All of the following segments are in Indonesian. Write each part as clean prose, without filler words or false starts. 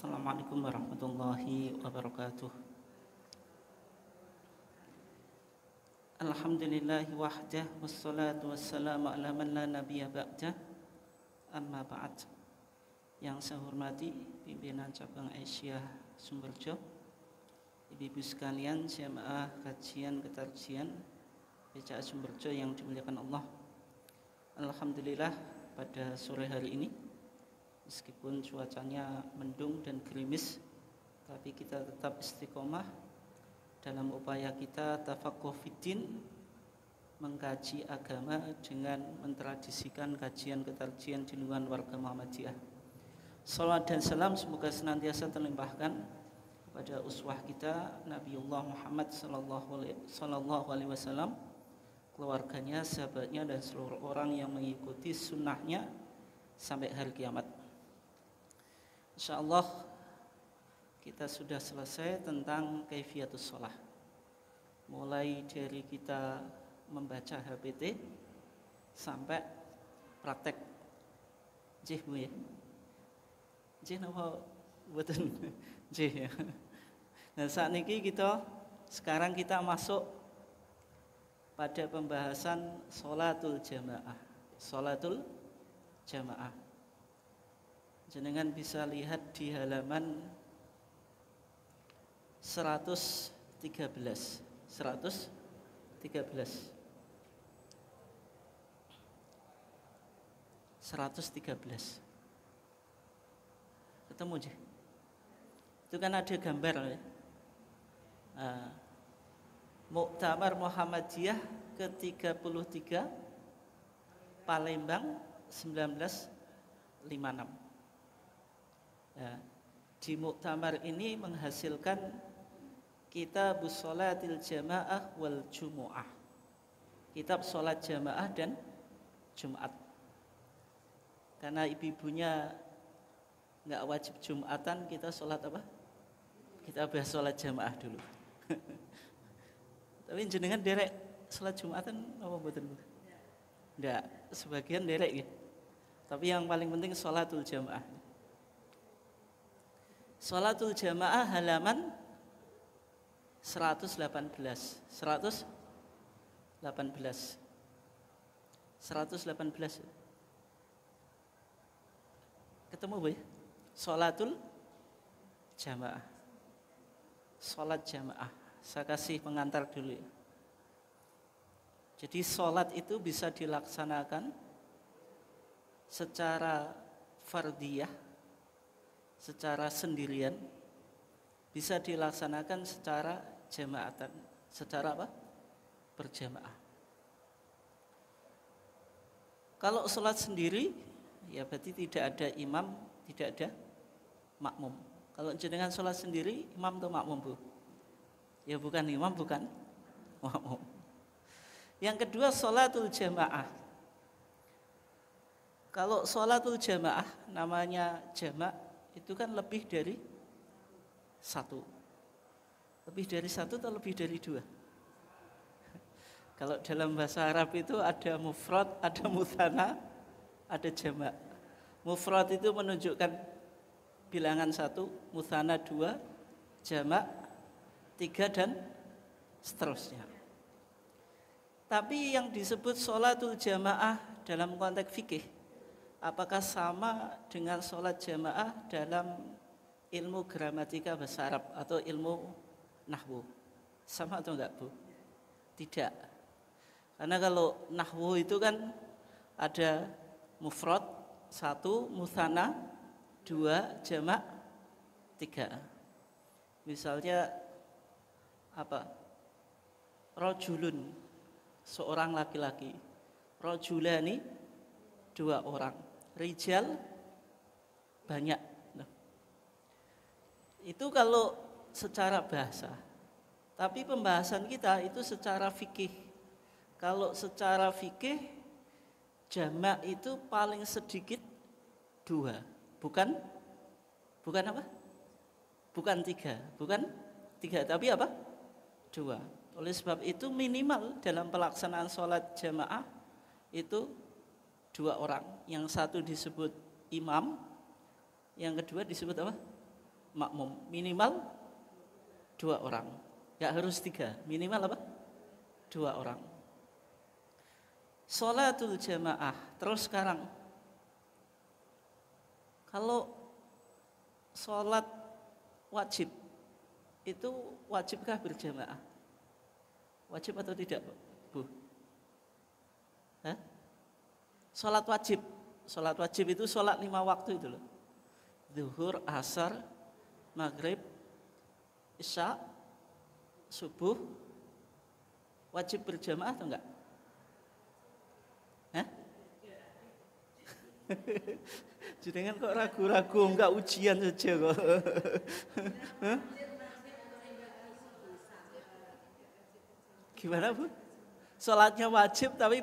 Assalamualaikum warahmatullahi wabarakatuh. Alhamdulillahi wahdah, wassalatu wassalamu ala man la nabiyya ba'dah. Amma ba'd. Yang saya hormati pimpinan cabang Aisyah Sumberjo, ibu-ibu sekalian, jamaah kajian ketarjian PCA Sumberjo yang dimuliakan Allah. Alhamdulillah pada sore hari ini, meskipun cuacanya mendung dan gerimis, tapi kita tetap istiqomah dalam upaya kita tafaqquh fiddin, mengkaji agama dengan mentradisikan kajian ketarjian di lingkungan warga Muhammadiyah. Salawat dan salam semoga senantiasa terlimpahkan kepada uswah kita Nabiullah Muhammad sallallahu alaihi wasallam, keluarganya, sahabatnya, dan seluruh orang yang mengikuti sunnahnya sampai hari kiamat. InsyaAllah kita sudah selesai tentang kaifiyatus shalah, mulai dari kita membaca HPT sampai praktek. Jih Bu ya? Jih napa mboten? Jih ya. Nah saat ini sekarang kita masuk pada pembahasan sholatul jamaah. Sholatul jamaah. Jenengan bisa lihat di halaman 113. 113. Ketemu aja. Itu kan ada gambar ya. Muktamar Muhammadiyah ke-33 Palembang 1956. Ya, di muktamar ini menghasilkan kitab sholatil jamaah wal jumu'ah, kitab sholat jamaah dan Jumat. Karena ibu-ibunya nggak wajib Jumatan, kita sholat apa? Kita bahas sholat jamaah dulu. Tapi jenengan derek sholat Jumatan apa mboten? Enggak, sebagian derek ya. Tapi yang paling penting sholatul jamaah. Sholatul jamaah halaman 118. 118. Ketemu Bu ya? Sholatul jamaah. Sholat jamaah. Saya kasih pengantar dulu ya. Jadi sholat itu bisa dilaksanakan secara fardiyah, secara sendirian, bisa dilaksanakan secara jamaatan, secara apa? Berjamaah. Kalau sholat sendiri, ya berarti tidak ada imam, tidak ada makmum. Kalau jenengan sholat sendiri, imam atau makmum Bu? Ya bukan imam, bukan makmum. Yang kedua, sholatul jamaah. Kalau sholatul jamaah, namanya jamak, itu kan lebih dari satu. Lebih dari satu atau lebih dari dua? Kalau dalam bahasa Arab itu ada mufrad, ada mutsana, ada jamak. Mufrad itu menunjukkan bilangan satu, mutsana dua, jamak tiga, dan seterusnya. Tapi yang disebut sholatul jamaah dalam konteks fikih, apakah sama dengan sholat jamaah dalam ilmu gramatika bahasa Arab atau ilmu nahwu? Sama atau enggak Bu? Tidak. Karena kalau nahwu itu kan ada mufrad satu, mutsana dua, jamak tiga. Misalnya apa? Rajulun, seorang laki-laki. Rajulani, dua orang. Rijal, banyak. Nah, itu kalau secara bahasa. Tapi pembahasan kita itu secara fikih. Kalau secara fikih, jamak itu paling sedikit dua. Bukan apa? Bukan tiga. Bukan tiga, tapi apa? Dua. Oleh sebab itu minimal dalam pelaksanaan sholat jamaah itu dua orang. Yang satu disebut imam, yang kedua disebut apa? makmum minimal 2 orang. Enggak harus 3, minimal apa? 2 orang. Sholatul jamaah. Terus sekarang kalau sholat wajib itu wajibkah berjamaah? Wajib atau tidak, Bu? Hah? Sholat wajib. Sholat wajib itu sholat 5 waktu itu loh. Zuhur, asar, maghrib, isya, subuh. Wajib berjamaah atau enggak? Hah? Jenengan kok ragu-ragu, enggak ujian saja kok. Gimana, Bu? Sholatnya wajib tapi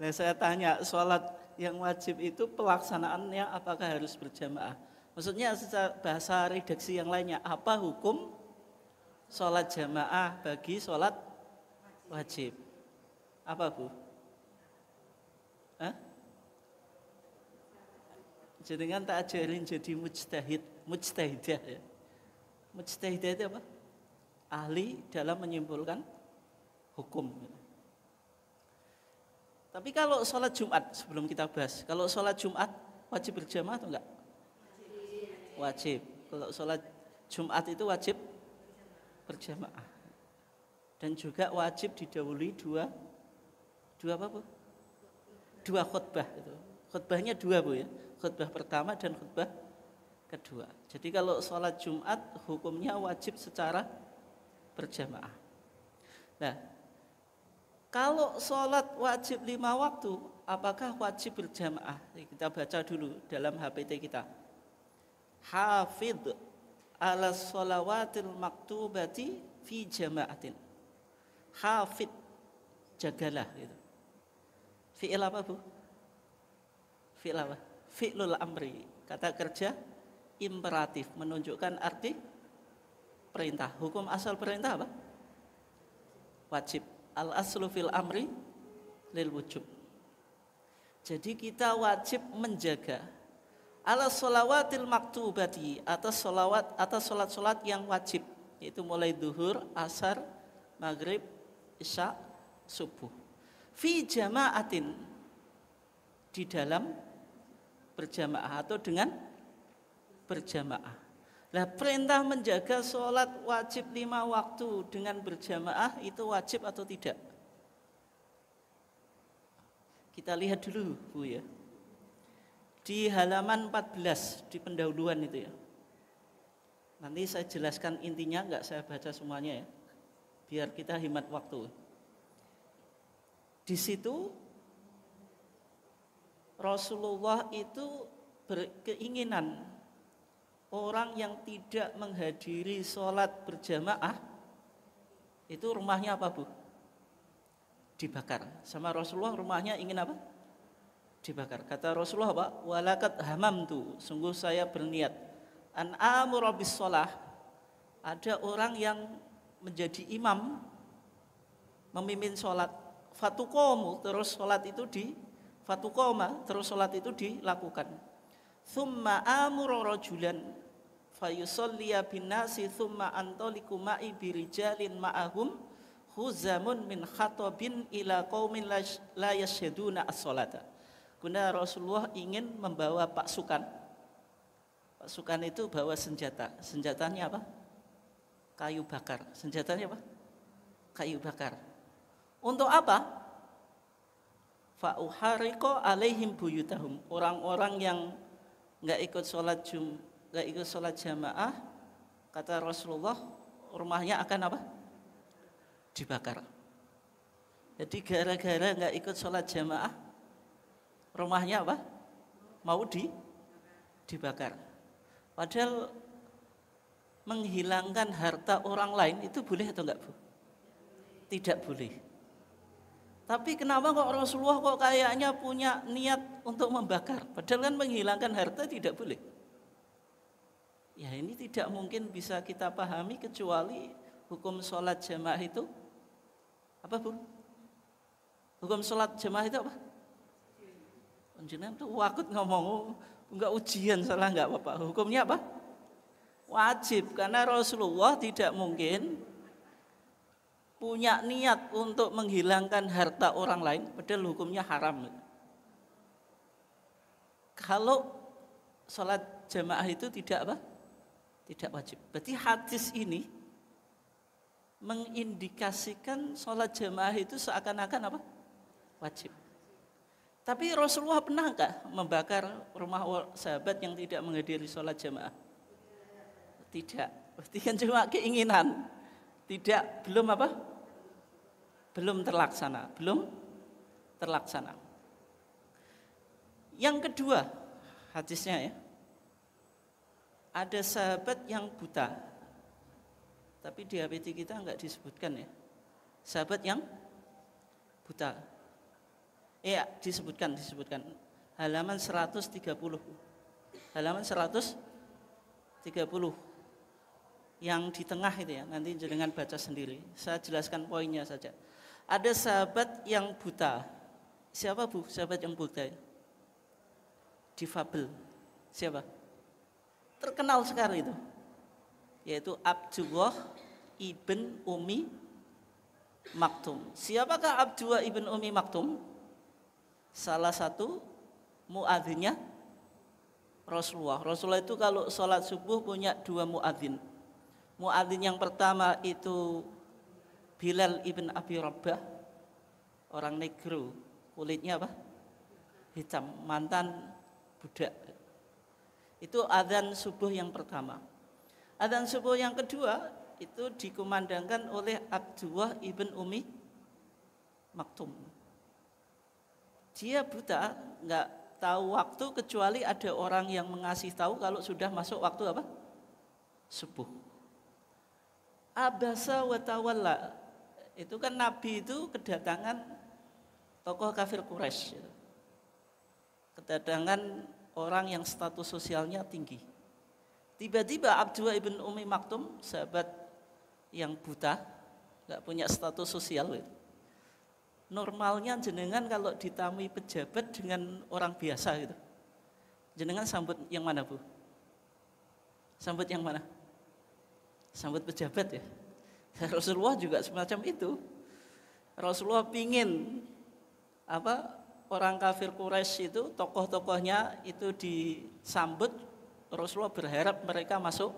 nah saya tanya, sholat yang wajib itu pelaksanaannya apakah harus berjamaah? Maksudnya secara bahasa redaksi yang lainnya, apa hukum sholat jamaah bagi sholat wajib? Apa, Bu? Hah? Jenengan tak ajarin jadi mujtahidah ya. Mujtahidah itu apa? Ahli dalam menyimpulkan hukum. Tapi kalau sholat Jumat, sebelum kita bahas, kalau sholat Jumat wajib berjamaah atau enggak? Wajib. Kalau sholat Jumat itu wajib berjamaah. Dan juga wajib didahului dua apa, Bu? 2 khutbah itu. Khutbahnya 2, Bu ya. Khutbah pertama dan khutbah kedua. Jadi kalau sholat Jumat hukumnya wajib secara berjamaah. Nah, kalau sholat wajib 5 waktu, apakah wajib berjamaah? Kita baca dulu dalam HPT kita. Hafidh ala sholawatil maktubati fi jama'atin. Hafidh, jagalah gitu. Fi'il apa, Bu? Fi'il apa? Fi'lul amri. Kata kerja imperatif, menunjukkan arti perintah. Hukum asal perintah apa? Wajib. Al-aslu fil amri lil wujub. Jadi kita wajib menjaga ala sholawatil maktubati, atas sholat-sholat yang wajib, yaitu mulai duhur, asar, maghrib, isya, subuh. Fi jama'atin, di dalam berjamaah atau dengan berjamaah. Nah, perintah menjaga sholat wajib 5 waktu dengan berjamaah itu wajib atau tidak? Kita lihat dulu, Bu ya. Di halaman 14 di pendahuluan itu ya. Nanti saya jelaskan intinya, enggak saya baca semuanya ya. Biar kita hemat waktu. Di situ Rasulullah itu berkeinginan orang yang tidak menghadiri sholat berjamaah itu rumahnya apa, Bu? Dibakar. Sama Rasulullah rumahnya ingin apa? Dibakar. Kata Rasulullah apa? Walakat hamamtu, sungguh saya berniat an amura bis sholah. Ada orang yang menjadi imam, memimpin sholat, fatuqomu, terus sholat itu terus sholat itu dilakukan. Thumma amuru rajulan fayusalliya bin nasi thumma antoliku ma'i birijalin ma'ahum huzamun min khatabin ila qaumin la yasyaduna as-sholata. Guna Rasulullah ingin membawa pasukan. Pasukan itu bawa senjata. Senjatanya apa? Kayu bakar. Senjatanya apa? Kayu bakar. Untuk apa? Fa'uhariqo alaihim buyutahum. Orang-orang yang enggak ikut sholat jamaah, kata Rasulullah, rumahnya akan apa? Dibakar. Jadi gara-gara enggak ikut sholat jamaah, rumahnya apa? Mau dibakar. Padahal menghilangkan harta orang lain itu boleh atau enggak, Bu? Tidak boleh. Tapi kenapa kok Rasulullah kok kayaknya punya niat untuk membakar? Padahal kan menghilangkan harta tidak boleh. Ya ini tidak mungkin bisa kita pahami kecuali hukum sholat jamaah itu apa, Bu? Hukum sholat jamaah itu apa? Jenengan tuh wakut ngomong Enggak ujian, salah enggak apa-apa. Hukumnya apa? Wajib, karena Rasulullah tidak mungkin punya niat untuk menghilangkan harta orang lain padahal hukumnya haram. Kalau sholat jamaah itu tidak apa? Tidak wajib. Berarti hadis ini mengindikasikan sholat jamaah itu seakan-akan apa? Wajib. Tapi Rasulullah pernah enggak membakar rumah sahabat yang tidak menghadiri sholat jamaah? Tidak. Berarti kan cuma keinginan. Tidak, belum apa? Belum terlaksana. Belum terlaksana. Yang kedua, hadisnya ya. Ada sahabat yang buta. Tapi di HPT kita enggak disebutkan ya. Sahabat yang buta. Disebutkan. Halaman 130. Halaman 130. Yang di tengah itu ya, nanti jenengan baca sendiri. Saya jelaskan poinnya saja. Ada sahabat yang buta. Siapa Bu? Sahabat yang buta. Difabel. Siapa? Terkenal sekali itu. Yaitu Abdullah ibn Umi Maktum. Siapakah Abdullah ibn Umi Maktum? Salah satu muadzinnya Rasulullah. Rasulullah itu kalau sholat subuh punya 2 muadzin. Muadzin yang pertama itu Bilal ibn Abi Rabah, orang negro, kulitnya apa? Hitam, mantan budak. Itu adzan subuh yang pertama. Adzan subuh yang kedua itu dikumandangkan oleh Abdullah ibn Umi Maktum. Dia buta, enggak tahu waktu kecuali ada orang yang mengasih tahu kalau sudah masuk waktu apa? Subuh. Abasa wa tawalla. Itu kan Nabi itu kedatangan tokoh kafir Quraisy. Kedatangan orang yang status sosialnya tinggi. Tiba-tiba Abdullah ibn Umi Maktum, sahabat yang buta, enggak punya status sosial. Normalnya jenengan kalau ditamui pejabat dengan orang biasa gitu. Jenengan sambut yang mana, Bu? Sambut yang mana? Sambut pejabat ya. Rasulullah juga semacam itu. Rasulullah pingin orang kafir Quraisy itu, tokoh-tokohnya itu disambut. Rasulullah berharap mereka masuk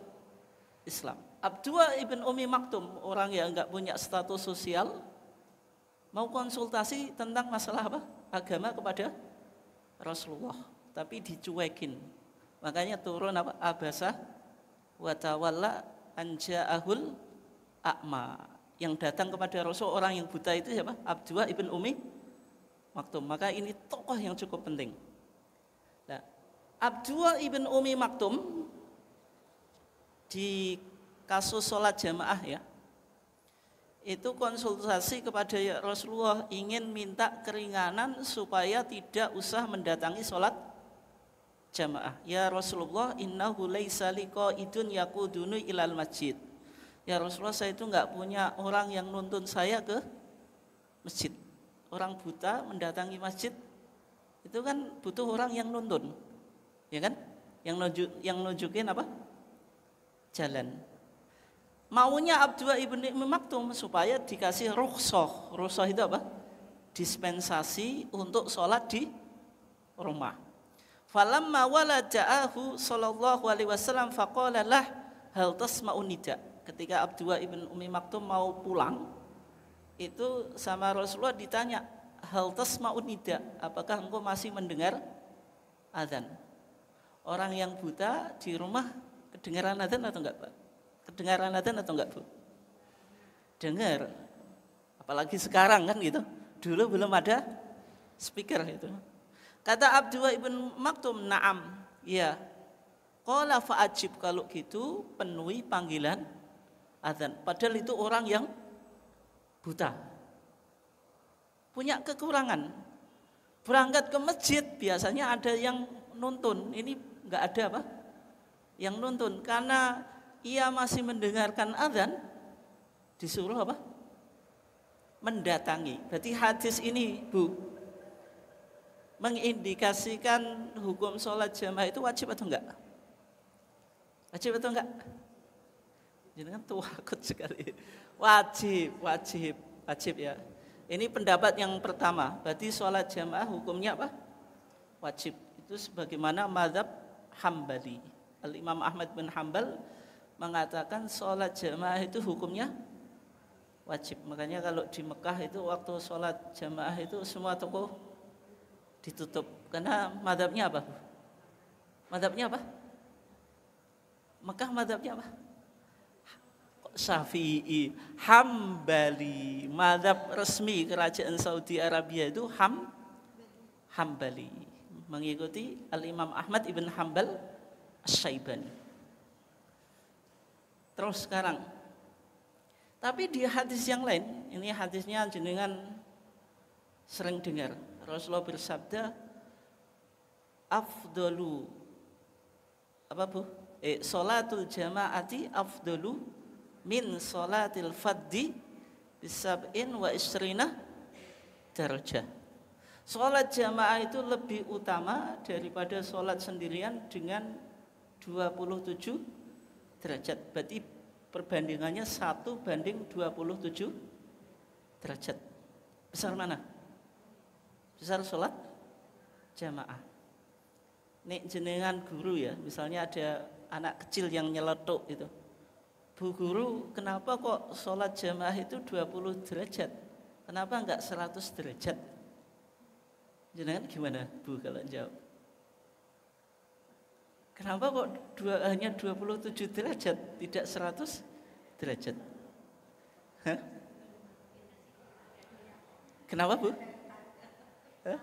Islam. Abdullah ibn Umi Maktum, orang yang enggak punya status sosial, mau konsultasi tentang masalah apa? Agama kepada Rasulullah, tapi dicuekin. Makanya turun apa? Abasa wa tawalla anja'ahul a'ma. Yang datang kepada Rasul orang yang buta itu siapa? Abdullah ibn Umi Maktum. Maka ini tokoh yang cukup penting. Nah, Abdullah ibn Umi Maktum di kasus sholat jamaah ya, itu konsultasi kepada Rasulullah, ingin minta keringanan supaya tidak usah mendatangi sholat jamaah. Ya Rasulullah, innahu laisa liqaidun yaqudunu ilal masjid. Ya Rasulullah, saya itu enggak punya orang yang nuntun saya ke masjid. Orang buta mendatangi masjid itu kan butuh orang yang nuntun. Ya kan? Yang nunjukin apa? Jalan. Maunya Abdullah ibn Maktum supaya dikasih rukhsah. Rukhsah itu apa? Dispensasi untuk sholat di rumah. Falamma walaja'ahu sallallahu alaihi wasallam faqala lah hal tasma'un nida. Ketika Abdullah ibn Umi Maktum mau pulang, itu sama Rasulullah ditanya, hal tasma'un nida, apakah engkau masih mendengar azan? Orang yang buta di rumah kedengaran azan atau enggak, Pak? Kedengaran azan atau enggak, Bu? Dengar. Apalagi sekarang kan gitu. Dulu belum ada speaker itu. Kata Abdullah ibn Maktum, na'am, ya. Qala fa'ajib, kalau gitu penuhi panggilan azan. Padahal itu orang yang buta. Punya kekurangan. Berangkat ke masjid biasanya ada yang nuntun. Ini enggak ada apa? Yang nuntun, karena ia masih mendengarkan azan, disuruh apa? – mendatangi. Berarti hadis ini, Bu, mengindikasikan hukum sholat jamaah itu wajib atau enggak? Wajib atau enggak? Jangan takut sekali. Wajib ya. Ini pendapat yang pertama. Berarti sholat jamaah hukumnya apa? Wajib. Itu sebagaimana mazhab Hambali. Al-Imam Ahmad bin Hambal mengatakan sholat jamaah itu hukumnya wajib. Makanya kalau di Mekah itu waktu sholat jamaah itu semua toko ditutup. Karena mazhabnya apa? Mazhabnya apa? Mekah mazhabnya apa? Syafi'i, Hambali. Mazhab resmi kerajaan Saudi Arabia itu Hambali. Mengikuti Al-Imam Ahmad ibn Hambal Asy-Syaibani. Terus sekarang, tapi di hadis yang lain, ini hadisnya jenengan sering dengar. Rasulullah bersabda, afdalu apa bu? Sholatul jamaati afdalu min sholatil faddi bisab'in wa isrina darajah. Sholat jamaah itu lebih utama daripada sholat sendirian dengan 27 derajat. Berarti perbandingannya 1:27 derajat. Besar mana? Besar sholat jamaah. Nek jenengan guru ya, misalnya ada anak kecil yang nyeletuk itu. Bu guru, kenapa kok sholat jamaah itu 20 derajat? Kenapa enggak 100 derajat? Jenengan gimana Bu kalau jawab? Kenapa kok hanya 27 derajat, tidak 100 derajat? Hah? Kenapa Bu? Hah?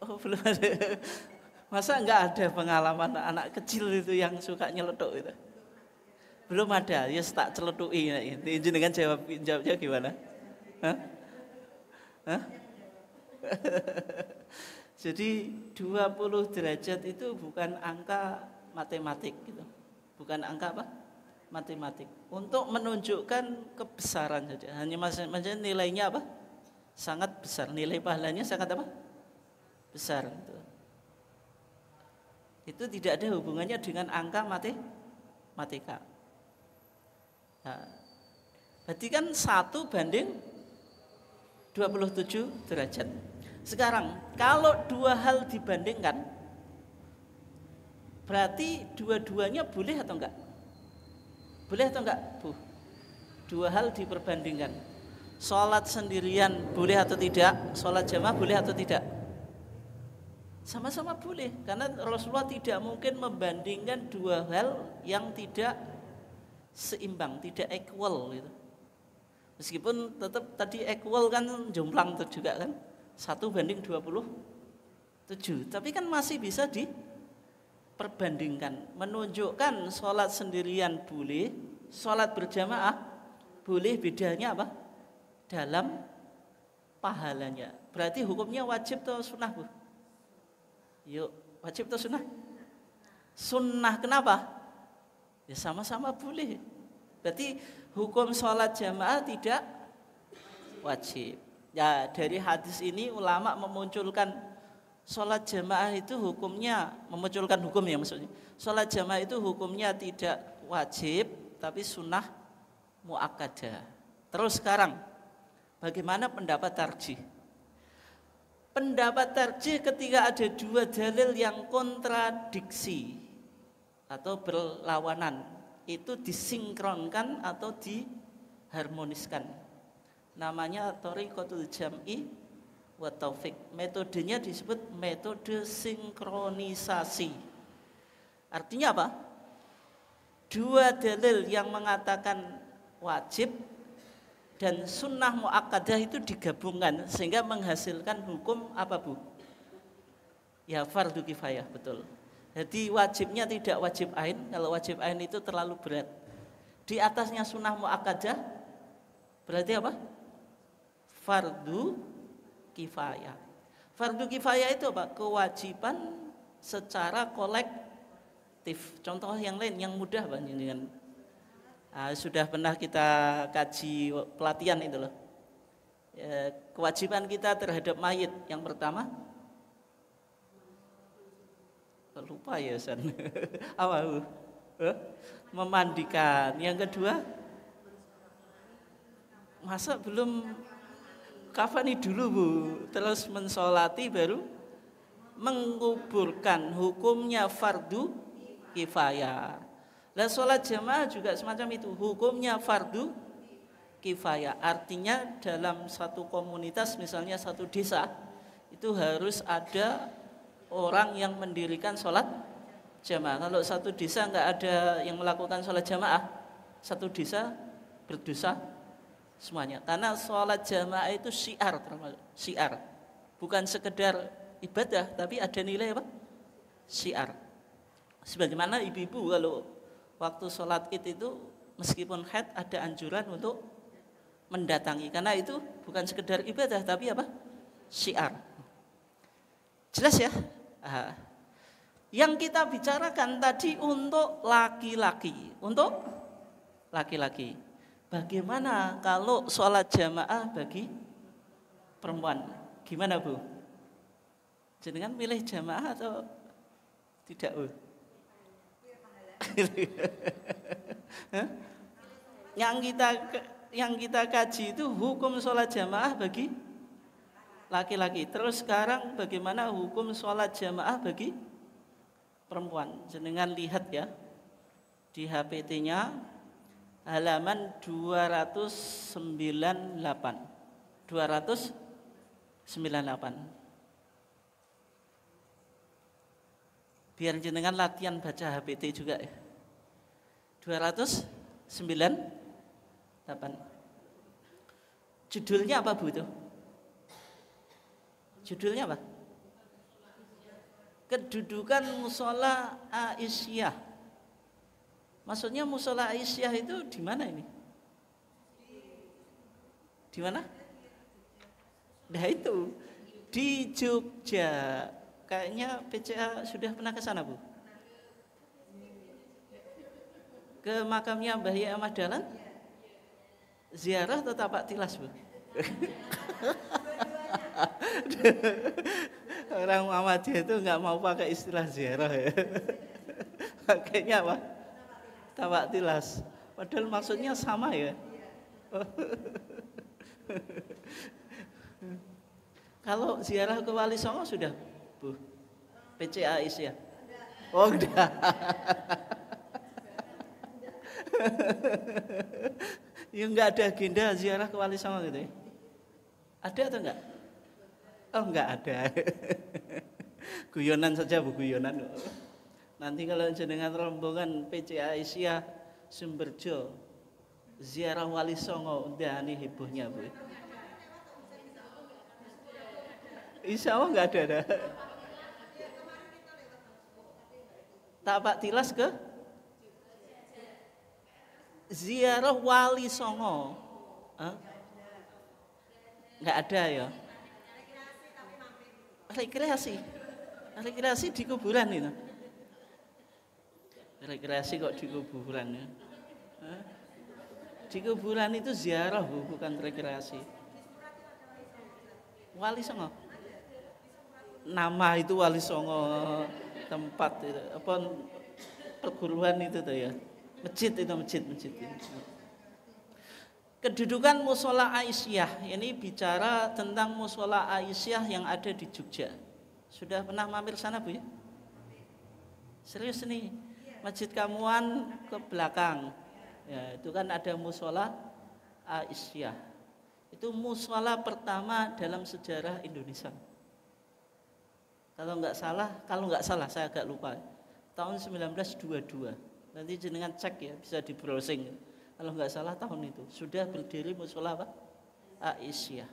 Oh belum ada. Masa enggak ada pengalaman anak kecil itu yang suka nyeletuk itu? Belum ada, ya tak celetuki. Jenengan jawabnya gimana? Hah? Hah? Jadi 20 derajat itu bukan angka matematik gitu. Bukan angka apa? Matematik. Untuk menunjukkan kebesaran saja. Hanya maksudnya nilainya apa? Sangat besar. Nilai pahalanya sangat apa? Besar gitu. Itu tidak ada hubungannya dengan angka matematika. Nah, berarti kan 1:27 derajat. Sekarang kalau dua hal dibandingkan, berarti dua-duanya boleh atau enggak? Boleh atau enggak, Bu? Dua hal diperbandingkan. Sholat sendirian boleh atau tidak? Sholat jamaah boleh atau tidak? Sama-sama boleh, karena Rasulullah tidak mungkin membandingkan dua hal yang tidak seimbang, tidak equal gitu. Meskipun tetap tadi equal kan jomplang juga kan, 1:27, tapi kan masih bisa diperbandingkan, menunjukkan sholat sendirian boleh, sholat berjamaah boleh. Bedanya apa? Dalam pahalanya. Berarti hukumnya wajib atau sunnah, Bu? Yuk, wajib atau sunnah? Sunnah, kenapa? Ya sama-sama boleh. Berarti hukum sholat jamaah tidak wajib. Ya dari hadis ini ulama memunculkan sholat jamaah itu hukumnya, memunculkan hukum ya maksudnya. Sholat jamaah itu hukumnya tidak wajib tapi sunnah muakkadah. Terus sekarang bagaimana pendapat tarjih? Pendapat tarjih ketika ada dua dalil yang kontradiksi atau berlawanan, itu disinkronkan atau diharmoniskan. Namanya thariqatul jam'i wa taufik. Metodenya disebut metode sinkronisasi. Artinya apa? Dua dalil yang mengatakan wajib dan sunnah muakkadah itu digabungkan sehingga menghasilkan hukum apa, Bu? Ya fardu kifayah, betul. Jadi wajibnya tidak wajib ain. Kalau wajib ain itu terlalu berat. Di atasnya sunnah muakkadah berarti apa? Fardu kifayah. Fardu kifayah itu apa? Kewajiban secara kolektif. Contoh yang lain yang mudah dengan sudah pernah kita kaji pelatihan itu loh. kewajiban kita terhadap mayit yang pertama lupa ya San. Apa? Memandikan. Yang kedua masa belum kafani dulu Bu, terus mensolati baru menguburkan, hukumnya fardu kifayah. Nah sholat jamaah juga semacam itu, hukumnya fardu kifayah. Artinya dalam satu komunitas, misalnya satu desa, itu harus ada orang yang mendirikan sholat jamaah. Kalau satu desa nggak ada yang melakukan sholat jamaah, satu desa berdosa semuanya. Karena sholat jamaah itu syiar, syiar, bukan sekedar ibadah, tapi ada nilai apa? Syiar. Sebagaimana ibu-ibu kalau waktu sholat id itu meskipun haid ada anjuran untuk mendatangi, karena itu bukan sekedar ibadah tapi apa? Syiar. Jelas ya? Yang kita bicarakan tadi untuk laki-laki, untuk laki-laki. Bagaimana kalau sholat jamaah bagi perempuan? Gimana Bu? Jenengan milih jamaah atau tidak Bu? Yang kita kaji itu hukum sholat jamaah bagi laki-laki. Terus sekarang bagaimana hukum sholat jamaah bagi perempuan? Jenengan lihat ya di HPT-nya halaman 298. Biar jenengan latihan baca HPT juga ya. 298. Judulnya apa Bu itu? Judulnya apa? Kedudukan musola Aisyah. Maksudnya musola Aisyah itu di mana ini? Di mana? Nah itu di Jogja. Kayaknya PCA sudah pernah ke sana Bu? Ke makamnya Mbah Yai Ahmad Dahlan? Ziarah atau tapak tilas Bu? Orang Muhammadiyah itu nggak mau pakai istilah ziarah ya. Pakainya apa? Tapak tilas. Padahal maksudnya sama ya. Kalau ziarah ke Wali Songo sudah Bu? PCA Aisyah? Oh enggak. Ya enggak ada agenda ziarah ke Wali Songo gitu ya? Ada atau enggak? Oh enggak ada. Guyonan saja Bu, guyonan. Nanti kalau jenengan rombongan PCA Aisyah Sumberjo ziarah Wali Songo, udah ini hebohnya Bu. Insya Allah enggak ada. Tapak tilas ke ziarah Wali Songo. Enggak ada ya. Rekreasi di kuburan itu. Rekreasi kok di kuburan ya. Di kuburan itu ziarah Bu, bukan rekreasi. Wali Songo. Nama itu Wali Songo, tempat itu apa perguruan itu tuh ya. Masjid itu masjid. Kedudukan musola Aisyah, ini bicara tentang musola Aisyah yang ada di Jogja. Sudah pernah mampir sana Bu ya? Serius nih, Masjid Kamuan ke belakang. Ya, itu kan ada musola Aisyah. Itu musola pertama dalam sejarah Indonesia. Kalau nggak salah saya agak lupa. Tahun 1922. Nanti jenengan cek ya, bisa di browsing. Kalau nggak salah tahun itu sudah berdiri musola apa? Aisyah.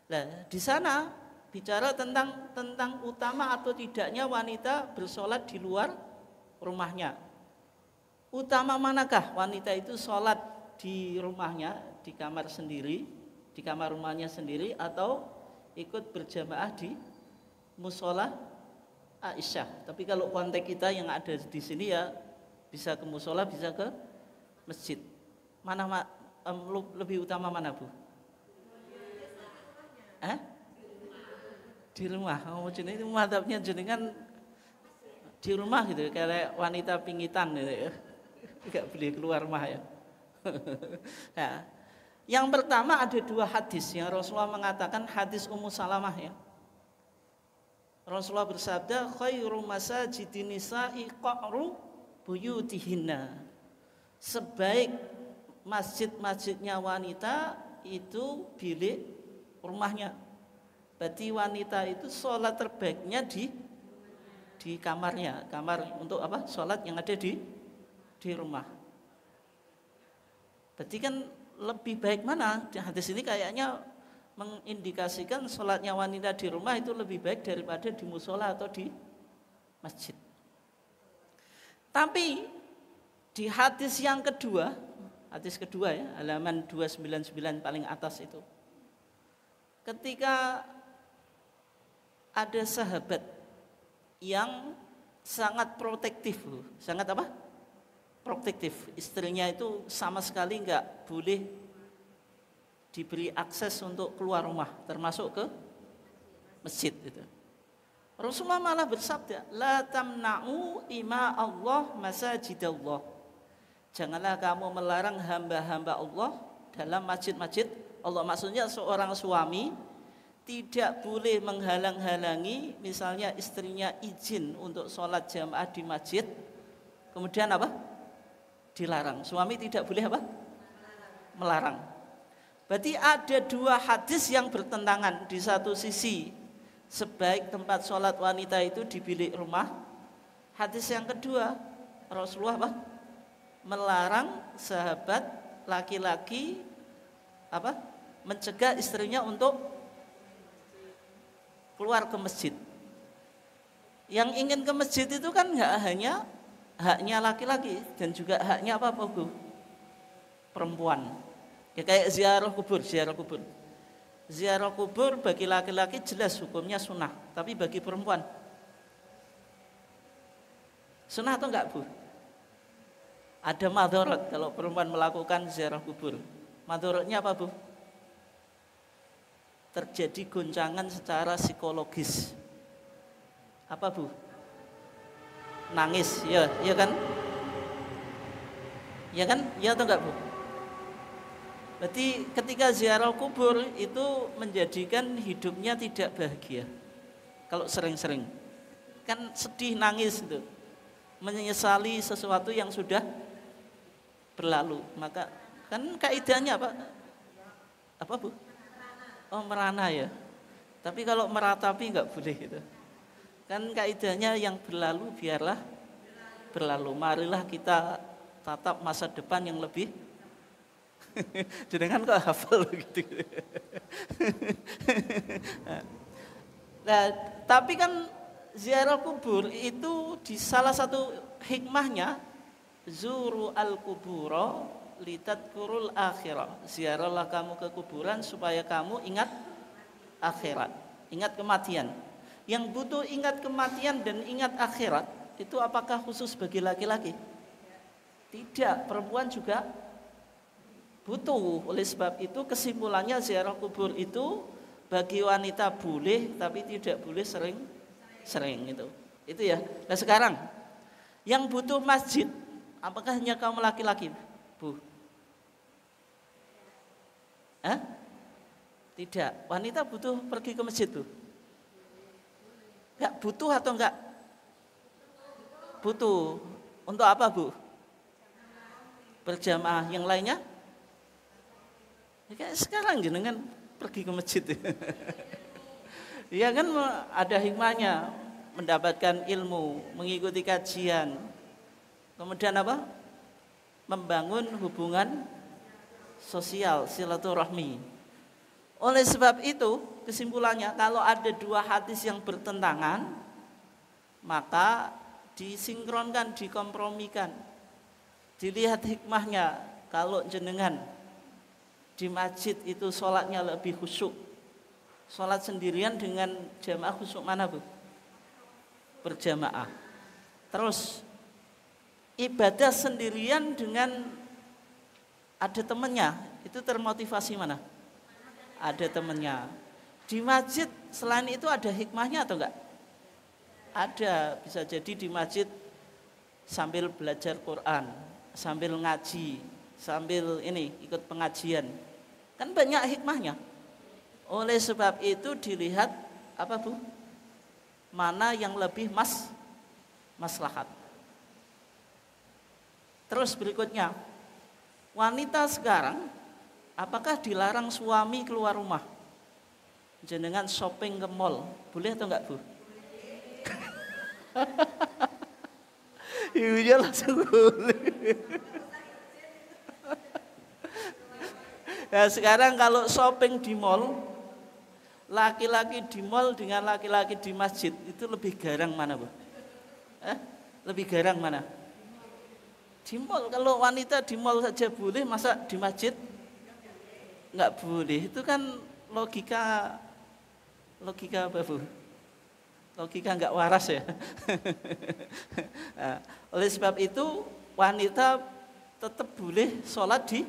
Nah, di sana bicara tentang utama atau tidaknya wanita bersolat di luar rumahnya. Utama manakah wanita itu sholat di rumahnya, di kamar sendiri, di kamar rumahnya sendiri, atau ikut berjamaah di musola Aisyah. Tapi kalau konteks kita yang ada di sini ya bisa ke musola, bisa ke masjid. Mana lebih utama mana Bu? Eh? Di rumah. Oh, jenenge madhabnya jenengan di rumah gitu, kayak wanita pingitan gitu ya. Enggak boleh keluar rumah ya. Nah, yang pertama ada dua hadis yang Rasulullah mengatakan, hadis Ummu Salamah ya. Rasulullah bersabda, khairu masajidin nisa'i qa'ru buyutihinna. Sebaik masjid-masjidnya wanita itu bilik rumahnya. Berarti wanita itu sholat terbaiknya di kamarnya. Kamar untuk apa? Sholat yang ada di rumah. Berarti kan lebih baik mana? Di hadis ini kayaknya mengindikasikan sholatnya wanita di rumah itu lebih baik daripada di musola atau di masjid. Tapi di hadis yang kedua, hadis kedua ya, halaman 299 paling atas itu, ketika ada sahabat yang sangat protektif, sangat apa? Protektif. Istrinya itu sama sekali nggak boleh diberi akses untuk keluar rumah, termasuk ke masjid itu. Rasulullah malah bersabda, la tamna'u ima Allah masajidallah. Janganlah kamu melarang hamba-hamba Allah dalam masjid-masjid Allah. Maksudnya seorang suami tidak boleh menghalang-halangi misalnya istrinya izin untuk sholat jamaah di masjid, kemudian apa? Dilarang. Suami tidak boleh apa? Melarang. Berarti ada dua hadis yang bertentangan. Di satu sisi sebaik tempat sholat wanita itu di bilik rumah. Hadis yang kedua, Rasulullah apa? Melarang sahabat laki-laki apa? Mencegah istrinya untuk keluar ke masjid. Yang ingin ke masjid itu kan nggak hanya haknya laki-laki dan juga haknya apa Bu? Perempuan. Ya kayak ziarah kubur. Ziarah kubur bagi laki-laki jelas hukumnya sunnah, tapi bagi perempuan sunnah atau enggak Bu? Ada madharat kalau perempuan melakukan ziarah kubur. Madharatnya apa Bu? Terjadi goncangan secara psikologis. Apa Bu? Nangis, ya kan? Ya kan? Ya atau enggak Bu? Berarti ketika ziarah kubur itu menjadikan hidupnya tidak bahagia. Kalau sering-sering kan sedih, nangis itu, menyesali sesuatu yang sudah berlalu. Maka kan kaidahnya apa? Apa Bu? Oh, merana ya. Tapi kalau meratapi enggak boleh gitu. Kan kaidahnya yang berlalu biarlah berlalu. Marilah kita tatap masa depan yang lebih. Jangan kok hafal gitu. Nah, tapi kan ziarah kubur itu di salah satu hikmahnya, zuru al-kuburo litadkurul akhirah. Ziarahlah kamu ke kuburan supaya kamu ingat akhirat, ingat kematian. Yang butuh ingat kematian dan ingat akhirat itu apakah khusus bagi laki-laki? Tidak, perempuan juga butuh. Oleh sebab itu kesimpulannya ziarah kubur itu bagi wanita boleh, tapi tidak boleh sering itu. Itu ya. Nah sekarang yang butuh masjid, apakah hanya kaum laki-laki, Bu? Tidak. Wanita butuh pergi ke masjid, Bu? Enggak butuh atau enggak? Butuh. Untuk apa, Bu? Berjamaah. Yang lainnya? Ya, kayak sekarang jenengan pergi ke masjid. Ya kan ada hikmahnya, mendapatkan ilmu, mengikuti kajian. Kemudian apa? Membangun hubungan sosial, silaturahmi. Oleh sebab itu, kesimpulannya kalau ada dua hadis yang bertentangan, maka disinkronkan, dikompromikan. Dilihat hikmahnya. Kalau jenengan di masjid itu sholatnya lebih khusyuk, sholat sendirian dengan jamaah khusyuk mana, Bu? Berjamaah. Terus ibadah sendirian dengan ada temannya, itu termotivasi mana? Ada temannya. Di masjid selain itu ada hikmahnya atau enggak? Ada, bisa jadi di masjid sambil belajar Quran, sambil ngaji, sambil ini ikut pengajian. Kan banyak hikmahnya. Oleh sebab itu dilihat apa Bu? Mana yang lebih maslahat. Terus berikutnya, wanita sekarang apakah dilarang suami keluar rumah? Jenengan shopping ke mall, boleh atau enggak Bu? Ibunya langsung boleh. Nah sekarang kalau shopping di mall, laki-laki di mall dengan laki-laki di masjid itu lebih garang mana Bu? Lebih garang mana? Di mall. Kalau wanita di mall saja boleh, masa di masjid enggak boleh? Itu kan logika apa Bu? Logika enggak waras ya. Nah, oleh sebab itu wanita tetap boleh sholat di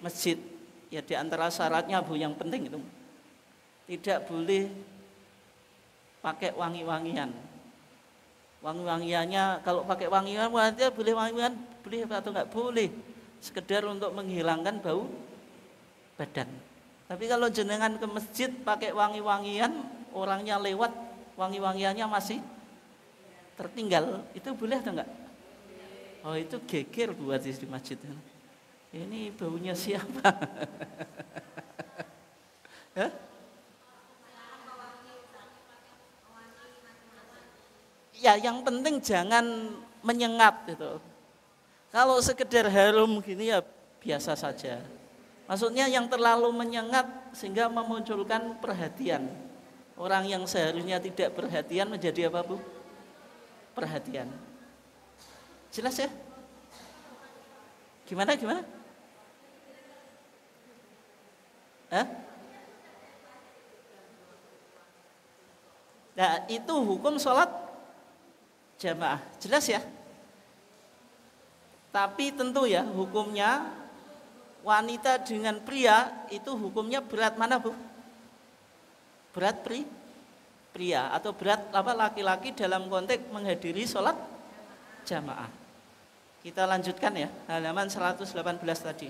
masjid. Ya di antara syaratnya Bu yang penting itu tidak boleh pakai wangi-wangian. Wangi-wangiannya kalau pakai wangian wanita boleh wangian boleh atau enggak boleh? Sekedar untuk menghilangkan bau badan. Tapi kalau jenengan ke masjid pakai wangi-wangian, orangnya lewat, wangi-wangiannya masih tertinggal, itu boleh atau enggak? Oh itu geger buat di masjid. Ini baunya siapa? Ya yang penting jangan menyengat itu. Kalau sekedar harum gini ya biasa saja. Maksudnya yang terlalu menyengat sehingga memunculkan perhatian. Orang yang seharusnya tidak perhatian menjadi apa Bu? Perhatian. Jelas ya? Gimana? Nah itu hukum sholat jamaah. Jelas ya? Tapi tentu ya hukumnya wanita dengan pria itu hukumnya berat mana Bu? Berat pria atau berat apa laki-laki dalam konteks menghadiri sholat jamaah. Kita lanjutkan ya halaman 118 tadi.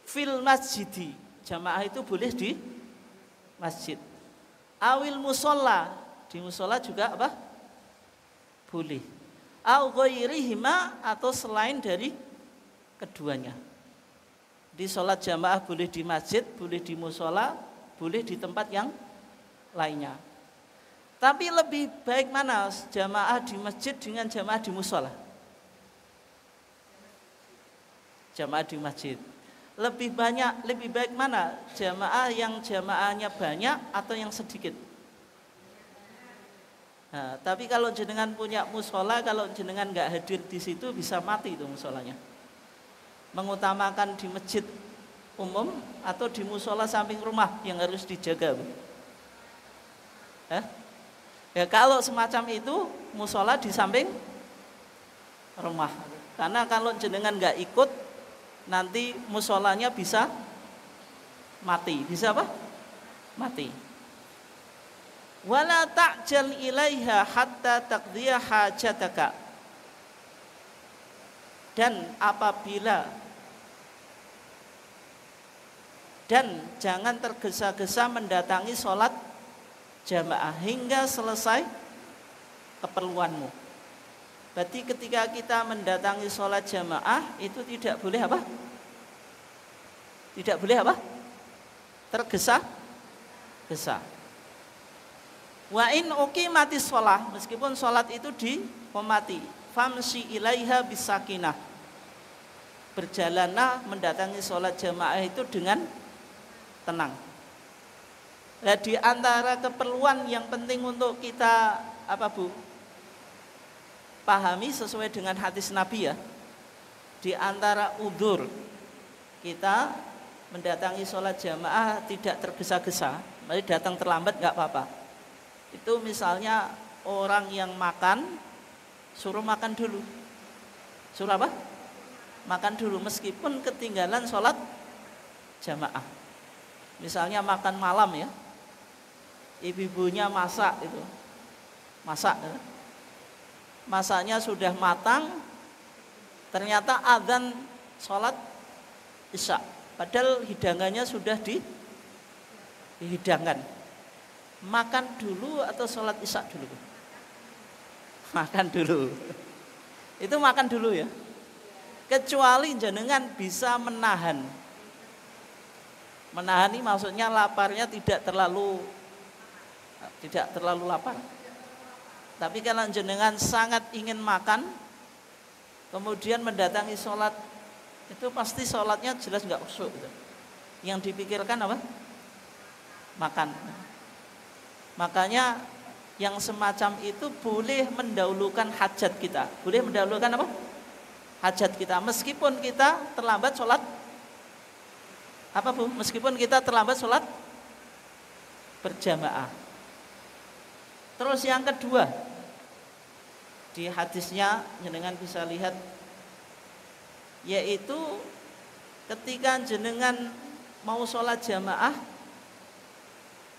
Fil masjidi, jamaah itu boleh di masjid. Awil musola, di musola juga apa? Boleh. Au ghairihima atau selain dari keduanya. Di sholat jamaah boleh di masjid, boleh di musola, boleh di tempat yang lainnya. Tapi lebih baik mana jamaah di masjid dengan jamaah di musola? Jamaah di masjid. Lebih baik mana? Jamaah yang jamaahnya banyak atau yang sedikit? Nah, tapi kalau jenengan punya musola, kalau jenengan nggak hadir di situ bisa mati itu musolanya. Mengutamakan di masjid umum atau di musola samping rumah yang harus dijaga. Ya kalau semacam itu musola di samping rumah. Karena kalau jenengan nggak ikut nanti musolanya bisa mati. Bisa apa? Mati. Wala ta'jal ilaiha hatta taqdiya hajataka. Dan jangan tergesa-gesa mendatangi sholat jamaah hingga selesai keperluanmu. Berarti ketika kita mendatangi sholat jamaah itu tidak boleh apa? Tidak boleh apa? Tergesa-gesa. Wa in uqimatis sholat, meskipun sholat itu diqomati, famsi ilaiha bisakinah. Berjalanlah mendatangi sholat jamaah itu dengan tenang. Nah, di antara keperluan yang penting untuk kita apa Bu? Pahami sesuai dengan hadis Nabi ya. Di antara udzur kita mendatangi sholat jamaah tidak tergesa-gesa, mari datang terlambat nggak apa-apa. Itu misalnya orang yang makan suruh makan dulu. Suruh apa? Makan dulu meskipun ketinggalan sholat jamaah. Misalnya makan malam ya, ibu-ibunya masak itu, masak ya. Masaknya sudah matang, ternyata adzan sholat isya, padahal hidangannya sudah dihidangkan. Makan dulu atau sholat isya dulu? Makan dulu. Itu makan dulu ya. Kecuali jenengan bisa menahan. Menahan ini maksudnya laparnya tidak terlalu lapar. Tapi kalau jenengan sangat ingin makan, kemudian mendatangi sholat, itu pasti sholatnya jelas nggak khusyuk gitu. Yang dipikirkan apa? Makan. Makanya yang semacam itu boleh mendahulukan hajat kita. Boleh mendahulukan apa? Hajat kita. Meskipun kita terlambat sholat. Apa Bu? Meskipun kita terlambat sholat berjamaah. Terus yang kedua, di hadisnya jenengan bisa lihat, yaitu ketika jenengan mau sholat jamaah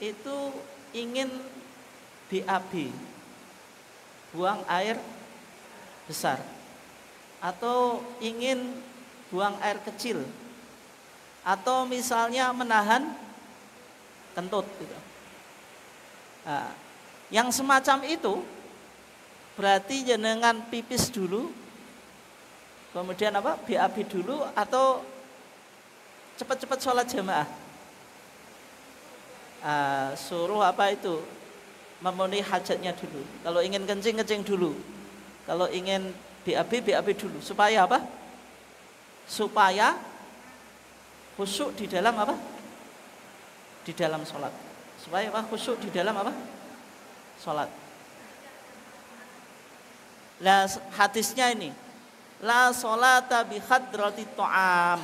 itu ingin BAB, buang air besar, atau ingin buang air kecil, atau misalnya menahan kentut gitu. Nah, yang semacam itu berarti jenengan pipis dulu, kemudian apa? BAB dulu, atau cepat-cepat sholat jamaah. Suruh apa itu? Memenuhi hajatnya dulu. Kalau ingin kencing dulu. Kalau ingin BAB dulu. Supaya apa? Supaya khusyuk di dalam apa? Di dalam sholat. Supaya apa? Khusyuk di dalam apa? Sholat. Lah hadisnya ini, la sholata bi hadrati ta'am.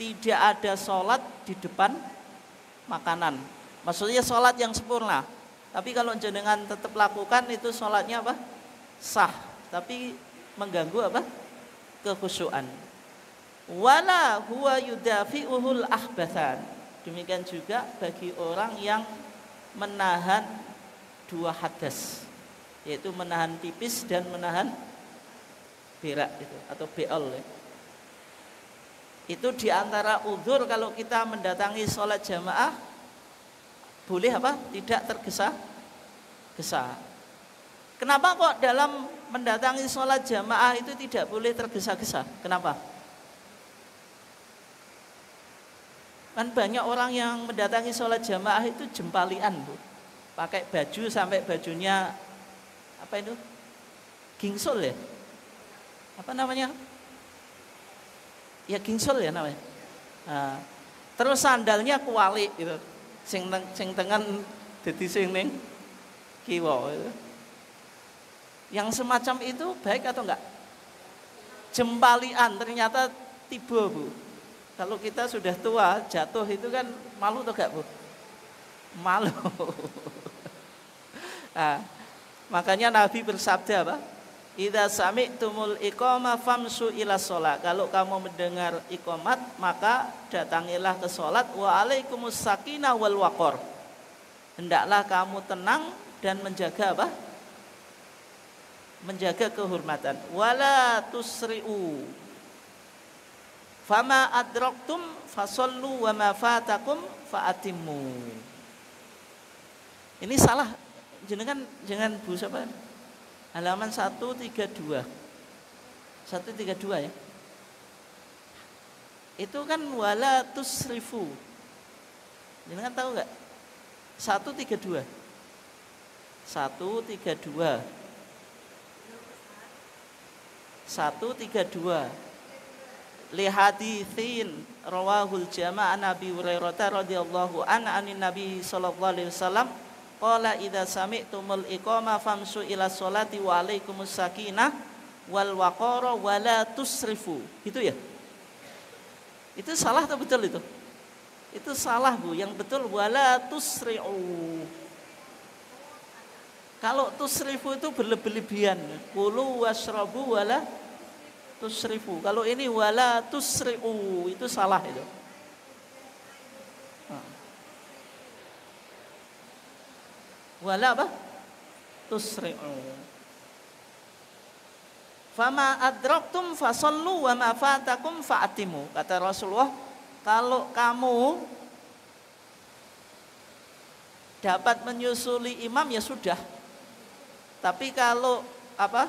Tidak ada sholat di depan makanan. Maksudnya sholat yang sempurna. Tapi kalau jenengan tetap lakukan itu sholatnya apa? Sah. Tapi mengganggu apa? Kekhusyuan. Wala huwa yudafi'uhul ahbathan. Demikian juga bagi orang yang menahan dua hadas, yaitu menahan pipis dan menahan berak itu, atau beol ya. Itu diantara uzur kalau kita mendatangi sholat jamaah, boleh apa? Tidak tergesa-gesa. Kenapa kok dalam mendatangi sholat jamaah itu tidak boleh tergesa-gesa? Kenapa? Kan banyak orang yang mendatangi sholat jamaah itu jempalian Bu. Pakai baju sampai bajunya apa itu? Gingsul ya? Apa namanya? Ya gingsul ya namanya. Nah, terus sandalnya kuali gitu. Sing tengen dadi sing ning kiwa gitu. Yang semacam itu baik atau enggak? Jempalian ternyata tiba Bu. Kalau kita sudah tua jatuh itu kan malu atau enggak Bu? Malu. Nah, makanya Nabi bersabda apa? Idza sami'tumul iqamah famsu ila shalah. Kalau kamu mendengar iqamat, maka datangilah ke salat. Wa alaikumus sakinah wal waqar. Hendaklah kamu tenang dan menjaga apa? Menjaga kehormatan. Wala tusri'u. Fama adraktum fasallu wa ma fatakum fa'atimmu. Ini salah. Jangan Bu siapa? Halaman 132. 132 ya. Itu kan wala tusrifu. Jangan tahu enggak? 132. 132. 132. Li haditsin rawahul jamaah Nabi Hurairah radhiyallahu anin Nabi sallallahu alaihi wasallam qala idza sami'tumul iqamah famsu ila sholati wa alaikumus sakinah wal waqara wa la tusrifu. Itu ya? Itu salah atau betul itu? Itu salah Bu, yang betul wala tusri'u. Kalau tusrifu itu berlebihan. Kulu washrabu wala tusrifu. Kalau ini wala tusri'u itu salah itu. wala apa? Tusri'u. Fama adraktum fasallu wa ma fatakum fa'atimu. Kata Rasulullah, kalau kamu dapat menyusuli imam ya sudah. Tapi kalau apa?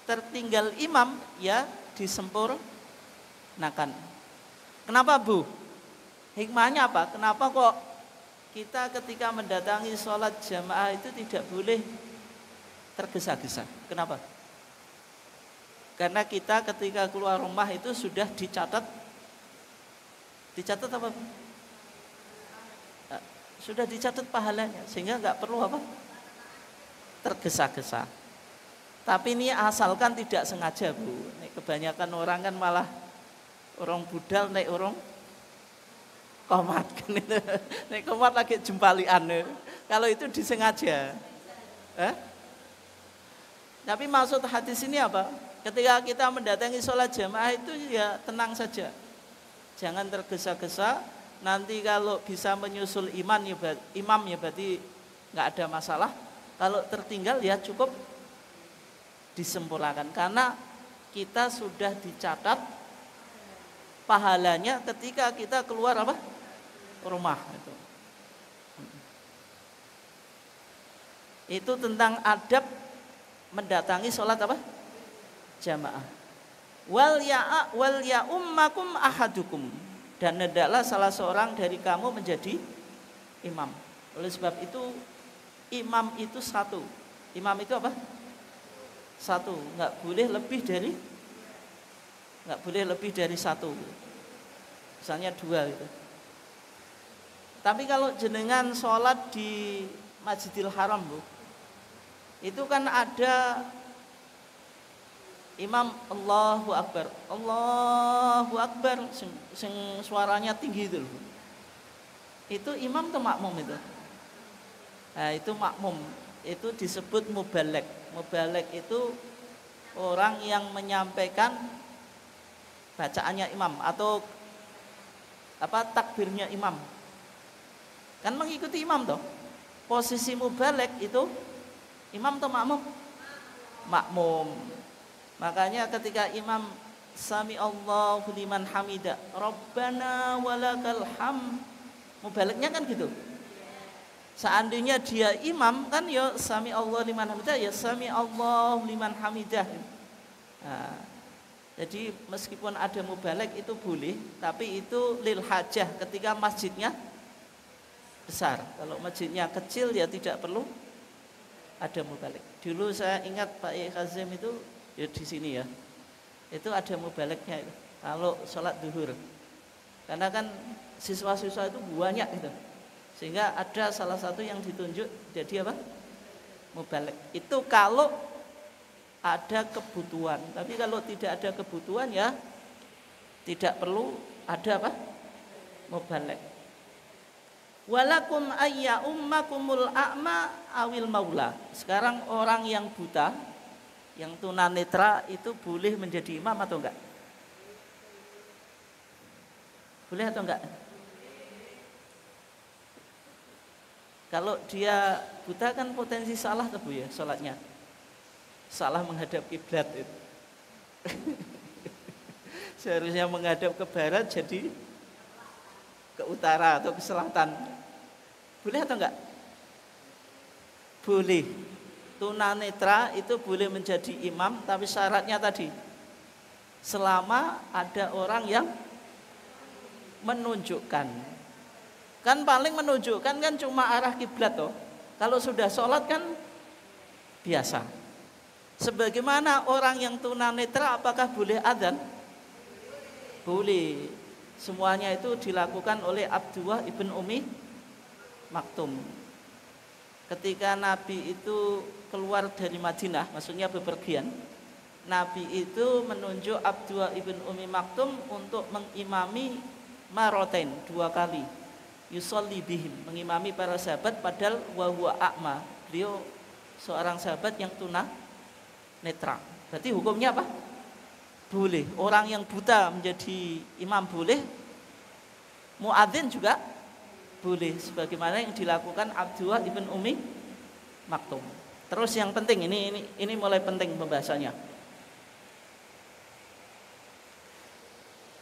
Tertinggal imam ya disempurnakan. Kenapa, Bu? Hikmahnya apa? Kenapa kok kita ketika mendatangi sholat jamaah itu tidak boleh tergesa-gesa? Kenapa? Karena kita ketika keluar rumah itu sudah dicatat apa? Sudah dicatat pahalanya, sehingga nggak perlu apa? Tergesa-gesa. Tapi ini asalkan tidak sengaja, Bu. Kebanyakan orang kan malah orang budal naik orang komat kan itu. Naik komat lagi jempalian. Kalau itu disengaja. Tapi maksud hadis ini apa? Ketika kita mendatangi sholat jamaah itu ya tenang saja. Jangan tergesa-gesa. Nanti kalau bisa menyusul imam ya berarti nggak ada masalah. Kalau tertinggal ya cukup disempurnakan. Karena kita sudah dicatat pahalanya ketika kita keluar apa? Rumah itu. Itu tentang adab mendatangi sholat apa? Jamaah. Wal ya ummakum ahadukum, dan hendaklah salah seorang dari kamu menjadi imam. Oleh sebab itu imam itu satu. Imam itu apa? Satu. Nggak boleh lebih dari satu. Misalnya dua gitu. Tapi kalau jenengan sholat di Masjidil Haram, Bu, itu kan ada imam Allahu Akbar sing suaranya tinggi itu loh. Itu imam atau makmum itu? Nah, itu makmum. Itu disebut mubalek. Mubalek itu orang yang menyampaikan bacaannya imam atau apa takbirnya imam. Kan mengikuti imam toh. Posisi mubalek itu imam atau makmum? Makmum. Makanya ketika imam sami Allahu liman hamidah, Rabbana walakal hamd, mubaleknya kan gitu. Seandainya dia imam kan ya sami Allahu liman hamidah, ya sami Allahu liman hamidah. Nah, jadi meskipun ada mubalek itu boleh, tapi itu lil hajah ketika masjidnya besar. Kalau masjidnya kecil ya tidak perlu ada mubalek. Dulu saya ingat Pak Kazim itu ya di sini ya, itu ada mubaleknya itu kalau sholat duhur, karena kan siswa-siswa itu banyak gitu, sehingga ada salah satu yang ditunjuk jadi apa? Mubalek. Itu kalau ada kebutuhan, tapi kalau tidak ada kebutuhan ya tidak perlu ada apa? Mubalek. Walakum ayya ummakumul a'ma awil maula. Sekarang orang yang buta, yang tunanetra itu boleh menjadi imam atau enggak? Boleh atau enggak? Kalau dia buta kan potensi salah tuh Bu ya sholatnya. Salah menghadap kiblat itu. Seharusnya menghadap ke barat jadi ke utara atau ke selatan. Boleh atau enggak? Boleh. Tunanetra itu boleh menjadi imam, tapi syaratnya tadi selama ada orang yang menunjukkan. Kan paling menunjukkan kan cuma arah kiblat toh. Kalau sudah sholat kan biasa. Sebagaimana orang yang tunanetra apakah boleh adzan? Boleh. Semuanya itu dilakukan oleh Abdullah ibn Umi Maktum. Ketika Nabi itu keluar dari Madinah, maksudnya bepergian, Nabi itu menunjuk Abdullah ibn Umi Maktum untuk mengimami marotain 2 kali. Yusolli bihim, mengimami para sahabat padahal wa huwa a'ma. Beliau seorang sahabat yang tunanetra. Berarti hukumnya apa? Boleh. Orang yang buta menjadi imam boleh. Muadzin juga boleh, sebagaimana yang dilakukan Abdullah ibn Umi maktum. Terus yang penting ini mulai penting pembahasannya.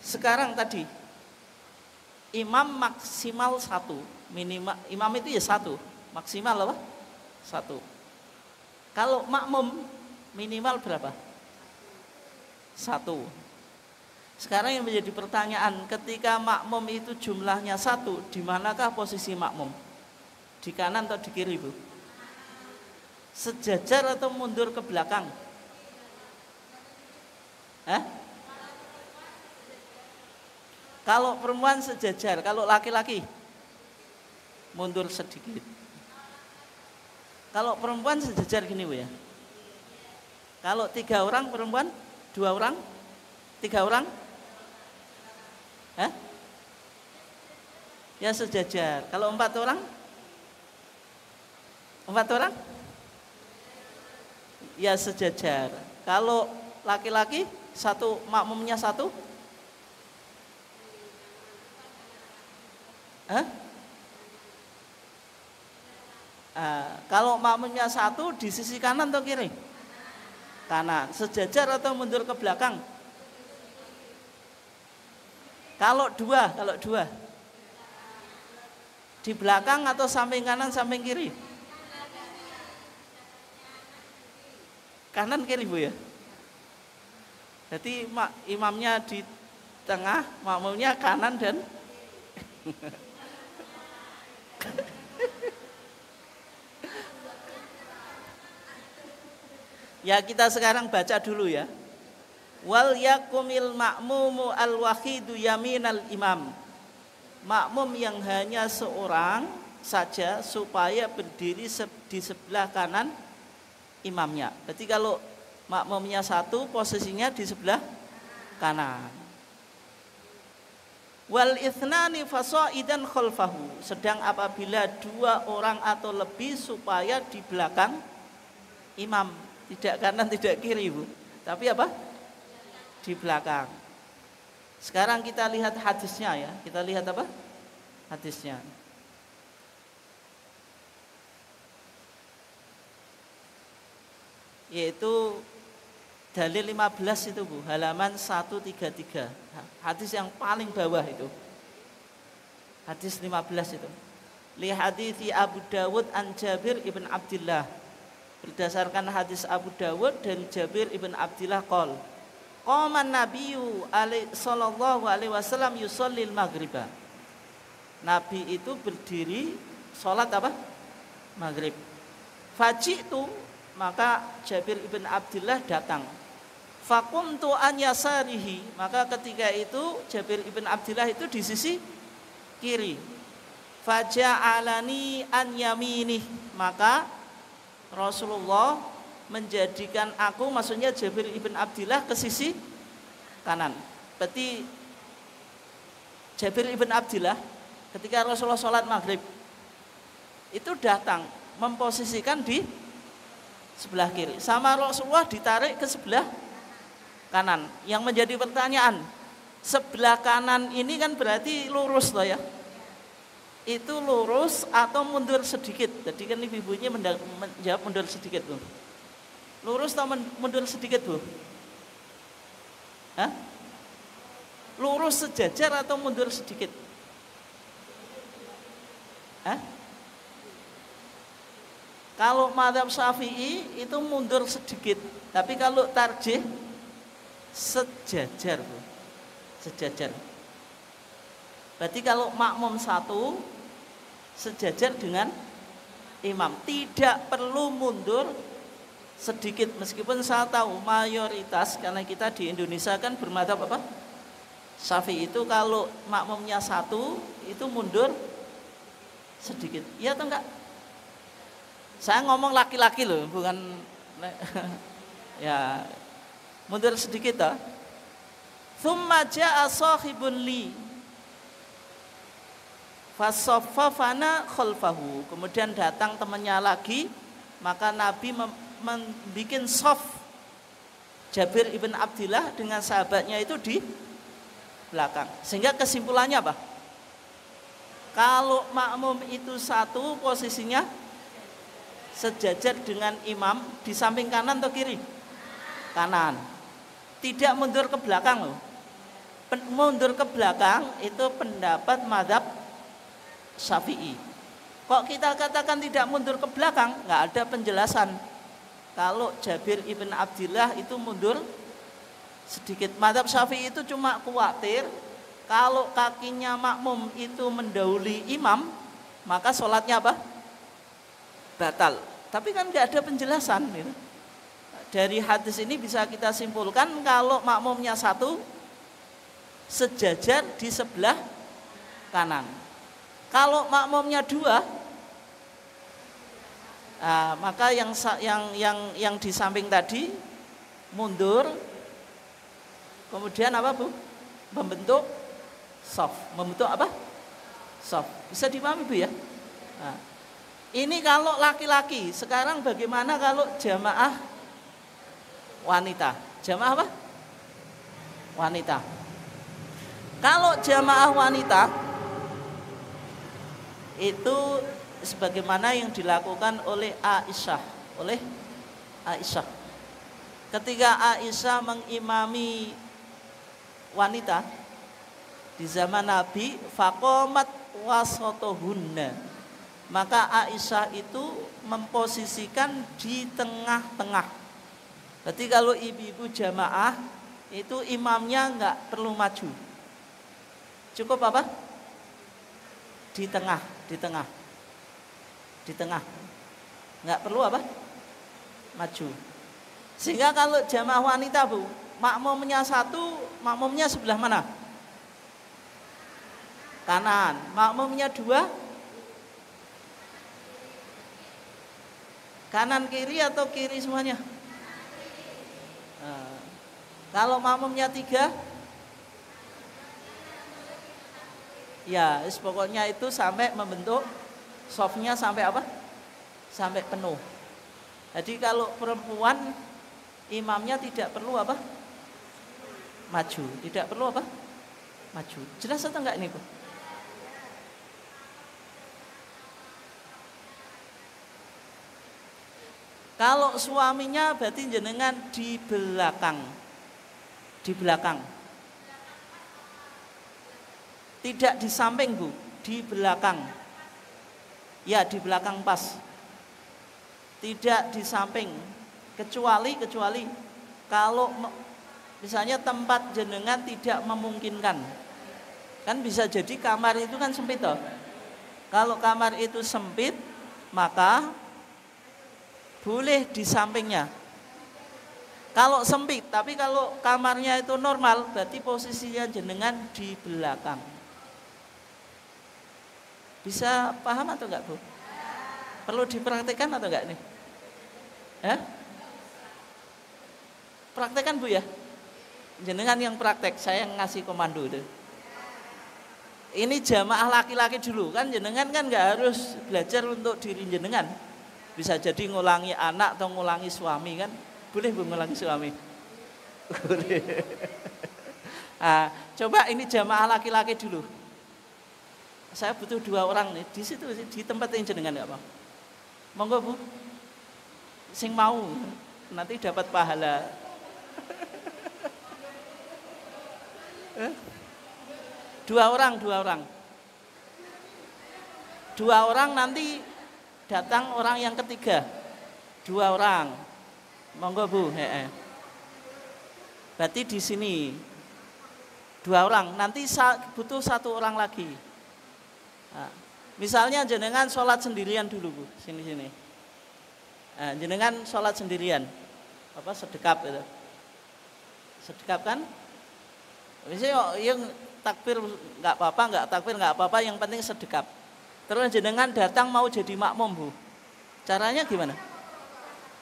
Sekarang tadi imam maksimal 1, minimal imam itu ya 1, maksimal apa? 1. Kalau makmum minimal berapa? 1. Sekarang yang menjadi pertanyaan, ketika makmum itu jumlahnya 1, di manakah posisi makmum? Di kanan atau di kiri, Bu? Sejajar atau mundur ke belakang? Kalau perempuan sejajar, kalau laki-laki mundur sedikit. Kalau perempuan sejajar gini, Bu ya. Kalau 3 orang perempuan, 2 orang, 3 orang, ya sejajar. Kalau 4 orang, 4 orang, ya sejajar. Kalau laki-laki makmumnya 1, kalau makmumnya 1 di sisi kanan atau kiri? Kanan. Sejajar atau mundur ke belakang? Kalau dua di belakang atau samping kanan samping kiri? Kanan kiri, Bu ya. Jadi imamnya di tengah, makmumnya kanan dan ya kita sekarang baca dulu ya. Wal yakumil ma'mumu al-wahidu yaminal imam. Makmum yang hanya seorang saja supaya berdiri di sebelah kanan imamnya. Berarti kalau makmumnya 1 posisinya di sebelah kanan. Wal ithnani fasaidan khalfahu. Sedang apabila 2 orang atau lebih supaya di belakang imam, tidak kanan tidak kiri, Bu. Tapi apa? Di belakang. Sekarang kita lihat hadisnya ya. Kita lihat apa? Hadisnya. Yaitu dalil 15 itu, Bu, halaman 133. Hadis yang paling bawah itu. Hadis 15 itu. Li hadithi Abu Dawud an Jabir ibn Abdullah. Berdasarkan hadis Abu Dawud dari Jabir ibn Abdullah qol. Qaman Nabiyyu sallallahu alaihi wasallam yusallil maghriba. Nabi itu berdiri salat apa? Maghrib. Faji'tu, maka Jabir ibn Abdullah datang. Fakumtu an yasarihi, maka ketika itu Jabir ibn Abdullah itu di sisi kiri. Faja'alani an yaminih, maka Rasulullah menjadikan aku, maksudnya Jabir ibn Abdullah, ke sisi kanan. Berarti Jabir ibn Abdullah ketika Rasulullah sholat maghrib itu datang memposisikan di sebelah kiri, sama Rasulullah ditarik ke sebelah kanan. Yang menjadi pertanyaan, sebelah kanan ini kan berarti lurus loh ya. Itu lurus atau mundur sedikit? Jadi kan ibu-ibunya menjawab mundur sedikit, Bu. Lurus atau mundur sedikit, Bu? Lurus sejajar atau mundur sedikit? Kalau mazhab Syafi'i itu mundur sedikit, tapi kalau tarjih sejajar, Bu. Sejajar. Berarti kalau makmum 1 sejajar dengan imam, tidak perlu mundur sedikit. Meskipun saya tahu mayoritas, karena kita di Indonesia kan bermadzhab apa? Syafi'i, itu kalau makmumnya 1 itu mundur sedikit. Iya atau enggak? Saya ngomong laki-laki loh, bukan ya, mundur sedikit toh. Tsumma ja'a shahibun li fasaffafana khalfahu. Kemudian datang temannya lagi, maka Nabi membuat shaf Jabir ibn Abdullah dengan sahabatnya itu di belakang. Sehingga kesimpulannya apa? Kalau makmum itu 1 posisinya sejajar dengan imam di samping kanan atau kiri? Kanan. Tidak mundur ke belakang loh. Mundur ke belakang itu pendapat mazhab Syafi'i. Kok kita katakan tidak mundur ke belakang? Nggak ada penjelasan. Kalau Jabir ibn Abdillah itu mundur sedikit. Mazhab Syafi'i itu cuma khawatir kalau kakinya makmum itu mendahului imam, maka sholatnya apa? Batal. Tapi kan nggak ada penjelasan. Gitu. Dari hadis ini bisa kita simpulkan kalau makmumnya satu, sejajar di sebelah kanan. Kalau makmumnya dua, maka yang di samping tadi mundur, kemudian apa Bu? Membentuk shaf. Membentuk apa? Shaf. Bisa dipahami Bu ya? Nah, ini kalau laki-laki. Sekarang bagaimana kalau jamaah wanita? Jamaah apa? Wanita. Kalau jamaah wanita itu sebagaimana yang dilakukan oleh Aisyah, ketika Aisyah mengimami wanita di zaman Nabi, faqamat wasatohunna, maka Aisyah itu memposisikan di tengah-tengah. Berarti kalau ibu-ibu jamaah itu imamnya nggak perlu maju, cukup apa? Di tengah, nggak perlu apa? Maju. Sehingga kalau jamaah wanita Bu, makmumnya satu, makmumnya sebelah mana? Kanan. Makmumnya dua, kanan kiri atau kiri semuanya? Kalau makmumnya tiga, ya pokoknya itu sampai membentuk softnya sampai apa? Sampai penuh. Jadi kalau perempuan imamnya tidak perlu apa? Maju. Tidak perlu apa? Maju. Jelas atau enggak ini Bu? Kalau suaminya berarti jenengan di belakang. Di belakang. Tidak di samping Bu, di belakang. Ya, di belakang pas. Tidak di samping. Kecuali kalau misalnya tempat jenengan tidak memungkinkan. Kan bisa jadi kamar itu kan sempit toh. Kalau kamar itu sempit, maka boleh di sampingnya. Kalau sempit, tapi kalau kamarnya itu normal, berarti posisinya jenengan di belakang. Bisa paham atau enggak Bu? Perlu dipraktekkan atau enggak nih? Praktekkan Bu ya. Jenengan yang praktek, saya yang ngasih komando itu. Ini jamaah laki-laki dulu kan, jenengan kan enggak harus belajar untuk diri jenengan. Bisa jadi ngulangi anak atau ngulangi suami kan. Boleh Bu ngulangi suami? Boleh. Coba ini jamaah laki-laki dulu. Saya butuh 2 orang nih di situ, di tempat yang jenengan enggak mau. Monggo Bu. Sing mau nanti dapat pahala. 2 orang. 2 orang nanti datang orang yang ketiga. 2 orang. Monggo Bu, Berarti di sini 2 orang, nanti butuh 1 orang lagi. Nah, misalnya jenengan sholat sendirian dulu Bu, sini. Nah, jenengan sholat sendirian, apa sedekap itu, sedekap kan? Misalnya yang takbir nggak apa-apa, nggak takbir nggak apa-apa, yang penting sedekap. Terus jenengan datang mau jadi makmum Bu, caranya gimana?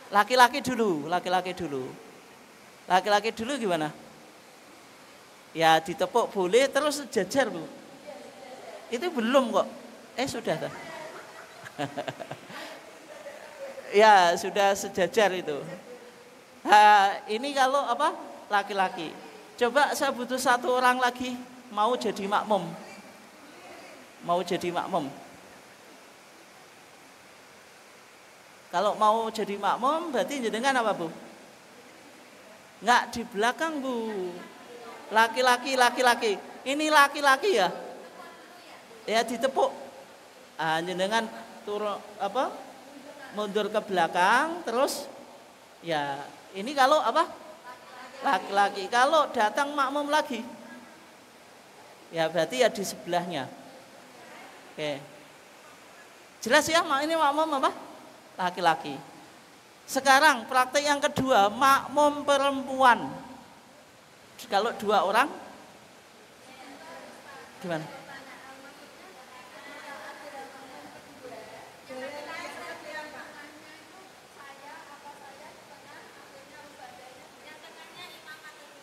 Laki-laki dulu gimana? Ya ditepuk boleh, terus sejajar Bu. Itu belum kok. Sudah dah. Ya sudah sejajar itu. Ini kalau apa? Laki-laki. Coba saya butuh 1 orang lagi mau jadi makmum. Kalau mau jadi makmum berarti jenengan apa, Bu? Enggak di belakang, Bu. Laki-laki. Ini laki-laki ya? Ya ditepuk. Jenengan turun apa? Mundur ke belakang terus ya, ini kalau apa? Laki-laki. Kalau datang makmum lagi ya berarti ya di sebelahnya. Oke. Jelas ya, ini makmum apa? Laki-laki. Sekarang praktek yang kedua, makmum perempuan. Kalau 2 orang gimana?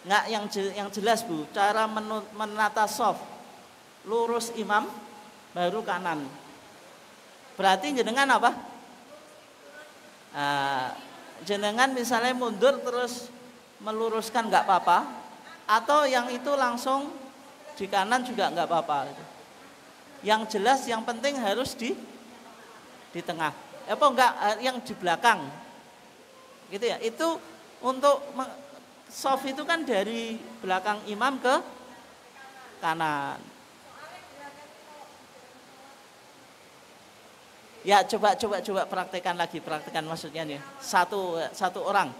Enggak, yang jelas, Bu, cara menata soft. Lurus imam baru kanan. Berarti jenengan apa? Jenengan misalnya mundur terus meluruskan enggak apa-apa, atau yang itu langsung di kanan juga enggak apa-apa. Yang jelas yang penting harus di tengah. Apa enggak yang di belakang. Gitu ya. Itu untuk soft itu kan dari belakang imam ke kanan. Ya coba praktekkan maksudnya nih. Satu orang.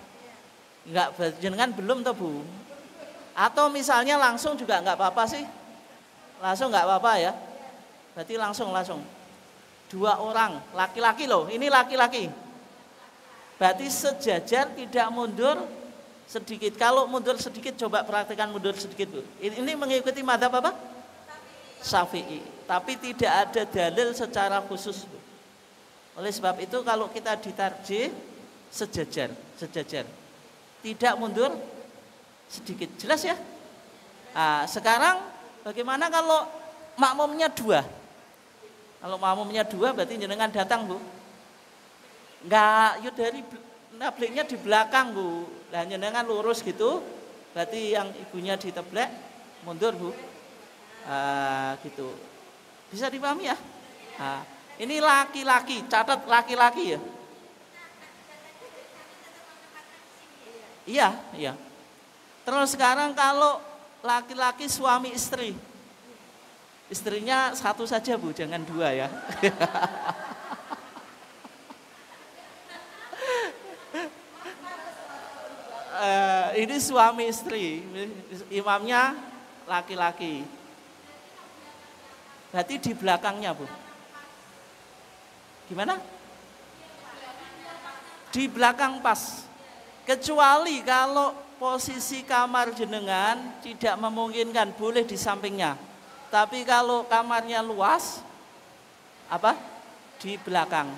Enggak, jenengan belum toh, Bu? Atau misalnya langsung juga enggak apa-apa sih? Langsung enggak apa-apa ya? Berarti langsung. 2 orang, laki-laki loh. Ini laki-laki. Berarti sejajar, tidak mundur sedikit. Kalau mundur sedikit, coba praktekkan mundur sedikit, Bu. Ini mengikuti mazhab apa? Syafi'i. Tapi tidak ada dalil secara khusus, Bu. Oleh sebab itu kalau kita ditarjih sejajar. Tidak mundur sedikit. Jelas ya? Sekarang bagaimana kalau makmumnya 2? Kalau makmumnya 2 berarti jenengan datang, Bu. Enggak, yuk dari nabliknya di belakang, Bu. Dan jenengan lurus gitu, berarti yang ibunya diteblek mundur, Bu. Gitu. Bisa dipahami ya? Ini laki-laki, catat laki-laki ya. Iya. Terus sekarang kalau laki-laki suami istri, istrinya 1 saja, Bu, jangan 2 ya. Ini suami istri, imamnya laki-laki. Berarti di belakangnya, Bu. Gimana? Di belakang pas. Kecuali kalau posisi kamar jenengan tidak memungkinkan, boleh di sampingnya. Tapi kalau kamarnya luas, apa? Di belakang.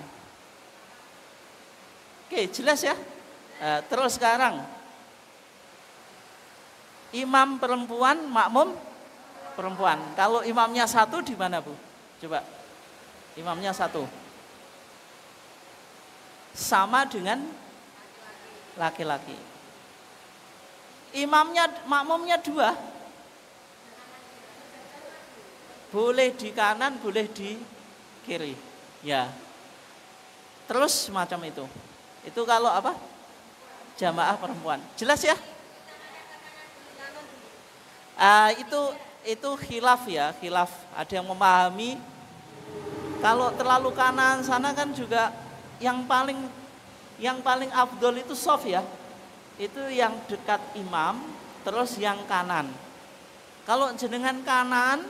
Oke, jelas ya? Terus sekarang imam perempuan, makmum perempuan. Kalau imamnya 1 di mana, Bu? Coba. Imamnya 1. Sama dengan laki-laki. Makmumnya 2. Boleh di kanan, boleh di kiri. Ya. Terus semacam itu. Itu kalau apa? Jamaah perempuan. Jelas ya? Itu khilaf ya, khilaf. Ada yang memahami kalau terlalu kanan sana kan juga yang paling afdol itu soft ya. Itu yang dekat imam, terus yang kanan. Kalau jenengan kanan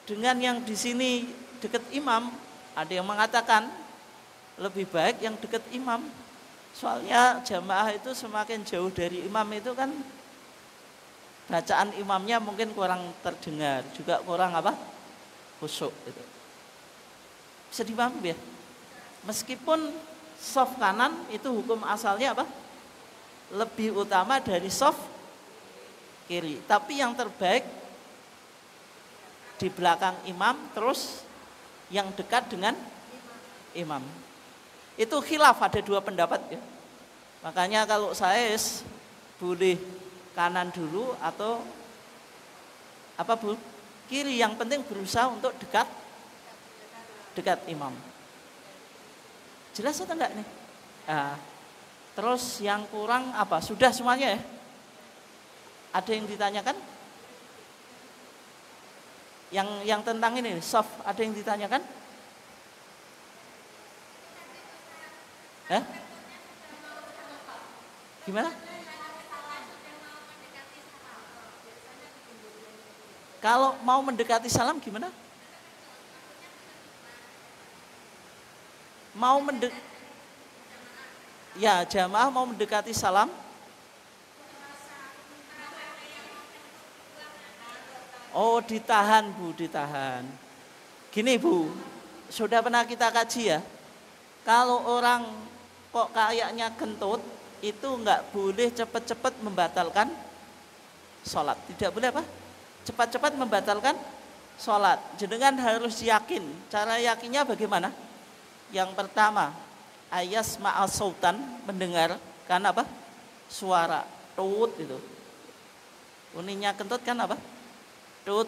dengan yang di sini dekat imam, ada yang mengatakan lebih baik yang dekat imam. Soalnya jamaah itu semakin jauh dari imam itu kan bacaan imamnya mungkin kurang terdengar, juga kurang apa? Khusyuk gitu. Bisa dipahami ya? Meskipun soft kanan itu hukum asalnya apa? Lebih utama dari soft kiri. Tapi yang terbaik di belakang imam, terus yang dekat dengan imam. Itu khilaf, ada 2 pendapat ya. Makanya kalau saya boleh kanan dulu atau apa, Bu? Kiri, yang penting berusaha untuk dekat imam. Jelas atau enggak nih? Nah, terus yang kurang apa? Sudah semuanya ya? Ada yang ditanyakan? Yang tentang ini, soft, ada yang ditanyakan? Gimana? Kalau mau mendekati salam gimana? Ya, jamaah mau mendekati salam. Oh, ditahan Bu, ditahan. Gini Bu, sudah pernah kita kaji ya. Kalau orang kok kayaknya kentut, itu nggak boleh cepat-cepat membatalkan sholat. Tidak boleh apa? Cepat-cepat membatalkan sholat. Jenengan harus yakin. Cara yakinnya bagaimana? Yang pertama, ayas ma'al sautan, mendengar kan apa? Suara tut itu. Uninya kentut kan apa? Tut.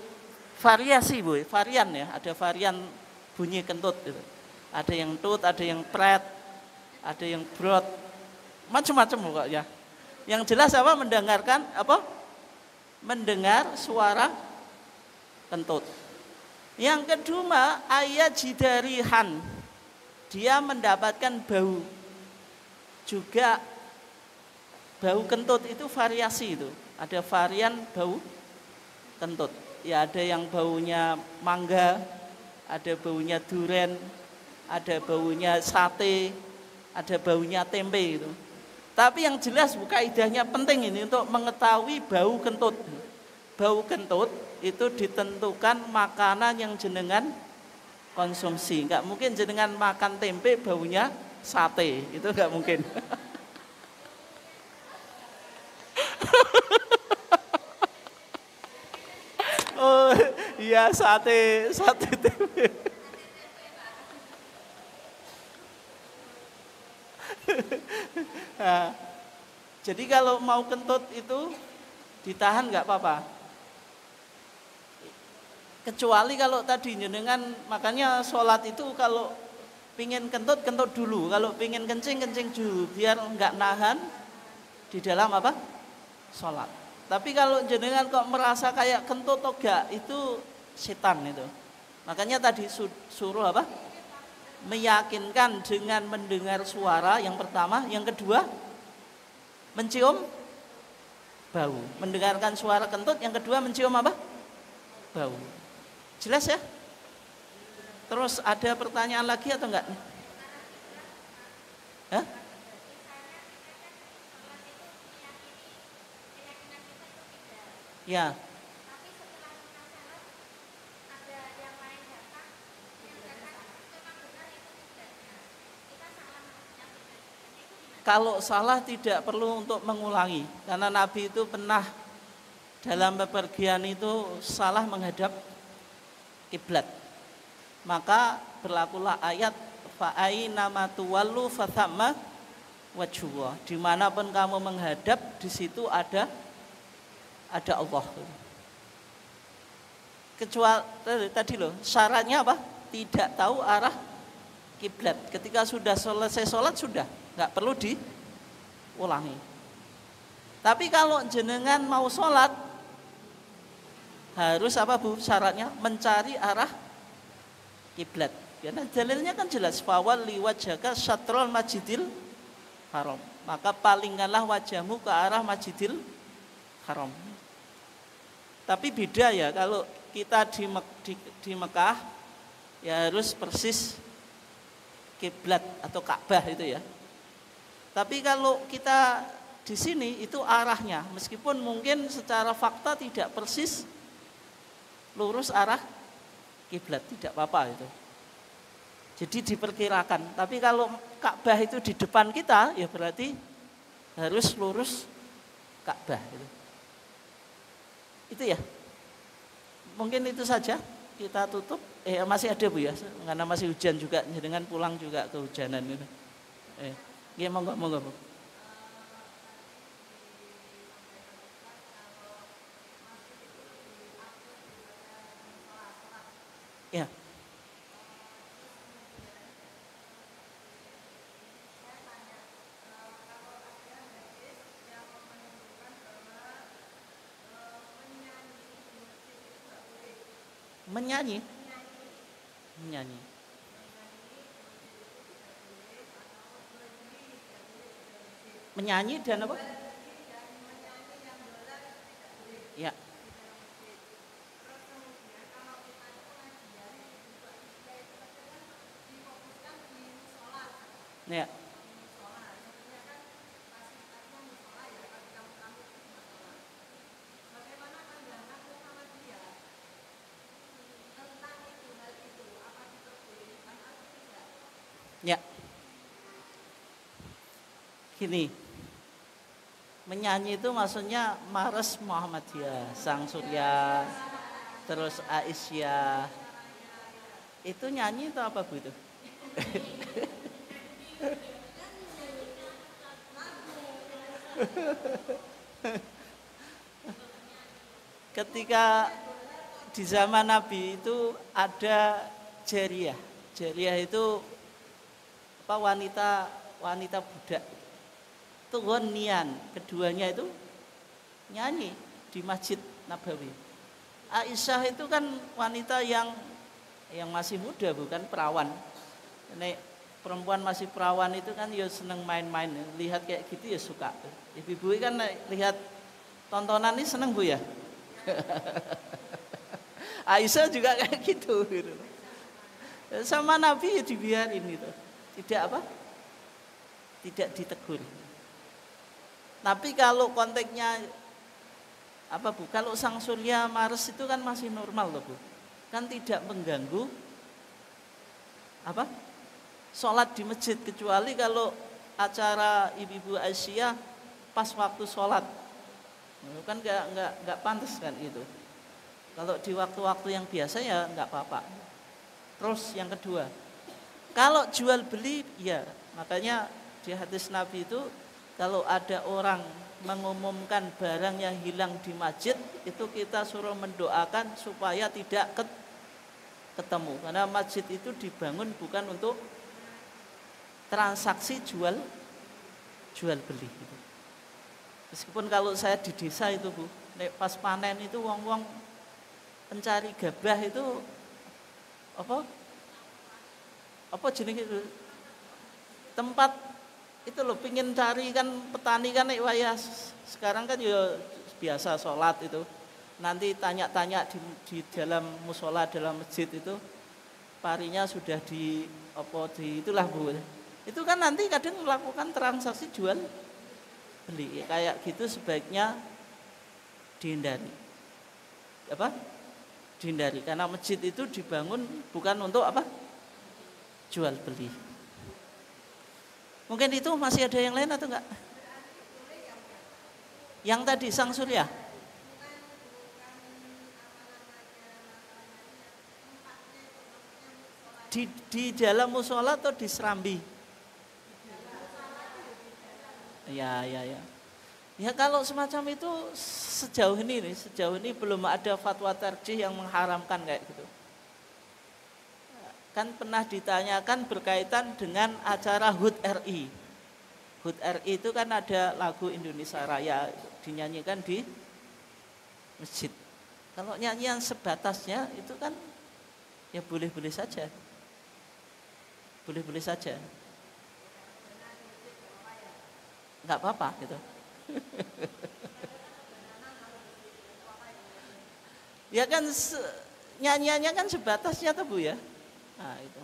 Variasi Bu, varian ya. Ada varian bunyi kentut itu. Ada yang tut, ada yang pret, ada yang brot, macam-macam pokoknya. Yang jelas apa? Mendengarkan apa? Mendengar suara kentut. Yang kedua, ayat jidarihan, dia mendapatkan bau. Juga bau kentut itu variasi itu. Ada varian bau kentut. Ya ada yang baunya mangga, ada baunya duren, ada baunya sate, ada baunya tempe itu. Tapi yang jelas kaidahnya penting ini untuk mengetahui bau kentut. Bau kentut itu ditentukan makanan yang jenengan konsumsi. Enggak mungkin jenengan makan tempe baunya sate, itu enggak mungkin. Oh iya, sate tempe. Nah, jadi kalau mau kentut itu ditahan nggak apa-apa. Kecuali kalau tadi jenengan, makanya sholat itu kalau pingin kentut dulu, kalau pingin kencing dulu, biar nggak nahan di dalam apa? Sholat. Tapi kalau jenengan kok merasa kayak kentut atau enggak, itu setan itu. Makanya tadi suruh apa? Meyakinkan dengan mendengar suara yang pertama, yang kedua mencium bau. Mendengarkan suara kentut, yang kedua mencium apa? Bau. Jelas ya? Terus ada pertanyaan lagi atau enggak? Hah? Ya. Kalau salah tidak perlu untuk mengulangi, karena Nabi itu pernah dalam bepergian itu salah menghadap kiblat. Maka berlakulah ayat fa'aina ma tuwallu fathamma wajhullah. Dimanapun kamu menghadap, di situ ada Allah. Kecuali tadi loh, syaratnya apa? Tidak tahu arah kiblat. Ketika sudah selesai sholat sudah, nggak perlu diulangi. Tapi kalau jenengan mau sholat, harus apa Bu? Syaratnya mencari arah kiblat. Karena dalilnya kan jelas, fawalli wajhaka syatrul masjidil haram. Maka palingkanlah wajahmu ke arah Masjidil Haram. Tapi beda ya, kalau kita di Mekah ya harus persis kiblat atau Ka'bah itu ya. Tapi kalau kita di sini itu arahnya, meskipun mungkin secara fakta tidak persis lurus arah kiblat, tidak apa-apa itu. Jadi diperkirakan. Tapi kalau Ka'bah itu di depan kita, ya berarti harus lurus Ka'bah itu. Itu ya. Mungkin itu saja, kita tutup. Masih ada Bu ya, karena masih hujan juga, dengan pulang juga kehujanan gitu. Ya monggo Bu. Ya. Menyanyi. Menyanyi. Menyanyi dan apa? Ya. Ya. Ya. Gini. Menyanyi itu maksudnya Mares Muhammadiyah, Sang Surya, terus Aisyah. Itu nyanyi itu apa Bu itu? Ketika di zaman Nabi itu ada jariyah. Jariyah itu apa, wanita budak. Itu ghanian, keduanya itu nyanyi di Masjid Nabawi. Aisyah itu kan wanita yang masih muda, bukan perawan. Nek perempuan masih perawan itu kan ya seneng main-main, lihat kayak gitu ya suka. Ibu-ibu kan lihat tontonan ini seneng Bu ya. Aisyah juga kayak gitu. Sama Nabi ya dibiarin itu. Tidak apa? Tidak ditegur. Tapi kalau konteksnya apa Bu? Kalau Sang Surya Mares itu kan masih normal loh Bu. Kan tidak mengganggu apa? Sholat di masjid, kecuali kalau acara ibu-ibu Aisyah pas waktu sholat. Kan nggak pantas kan itu. Kalau di waktu-waktu yang biasa ya nggak apa-apa. Terus yang kedua, kalau jual beli ya, makanya di hadis Nabi itu kalau ada orang mengumumkan barang yang hilang di masjid, itu kita suruh mendoakan supaya tidak ketemu. Karena masjid itu dibangun bukan untuk transaksi jual beli gitu. Meskipun kalau saya di desa itu Bu, pas panen itu wong-wong pencari gabah itu apa jenis itu tempat itu loh, pingin cari kan petani kan wayah sekarang kan ya biasa sholat itu nanti tanya-tanya di dalam musola dalam masjid itu parinya sudah di itulah Bu. Itu kan nanti kadang melakukan transaksi jual beli kayak gitu, sebaiknya dihindari. Dihindari karena masjid itu dibangun bukan untuk apa? Jual beli. Mungkin itu masih ada yang lain atau enggak? Yang tadi Sang Surya. Di dalam musola atau di serambi? Ya. Ya kalau semacam itu sejauh ini belum ada fatwa tarjih yang mengharamkan kayak gitu. Kan pernah ditanyakan berkaitan dengan acara HUT RI. HUT RI itu kan ada lagu Indonesia Raya dinyanyikan di masjid. Kalau nyanyian sebatasnya itu kan ya boleh-boleh saja. Boleh-boleh saja. Enggak apa-apa gitu. Ya kan nyanyiannya kan sebatasnya tuh Bu ya. Nah itu.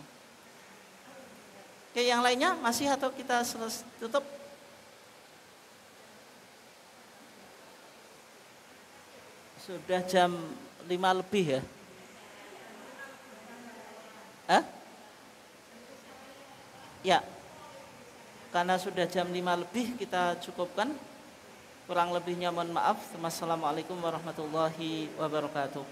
Oke, yang lainnya masih atau kita tutup? Sudah jam 5 lebih ya. Ya. Karena sudah jam 5 lebih kita cukupkan. Kurang lebihnya mohon maaf. Wassalamualaikum warahmatullahi wabarakatuh.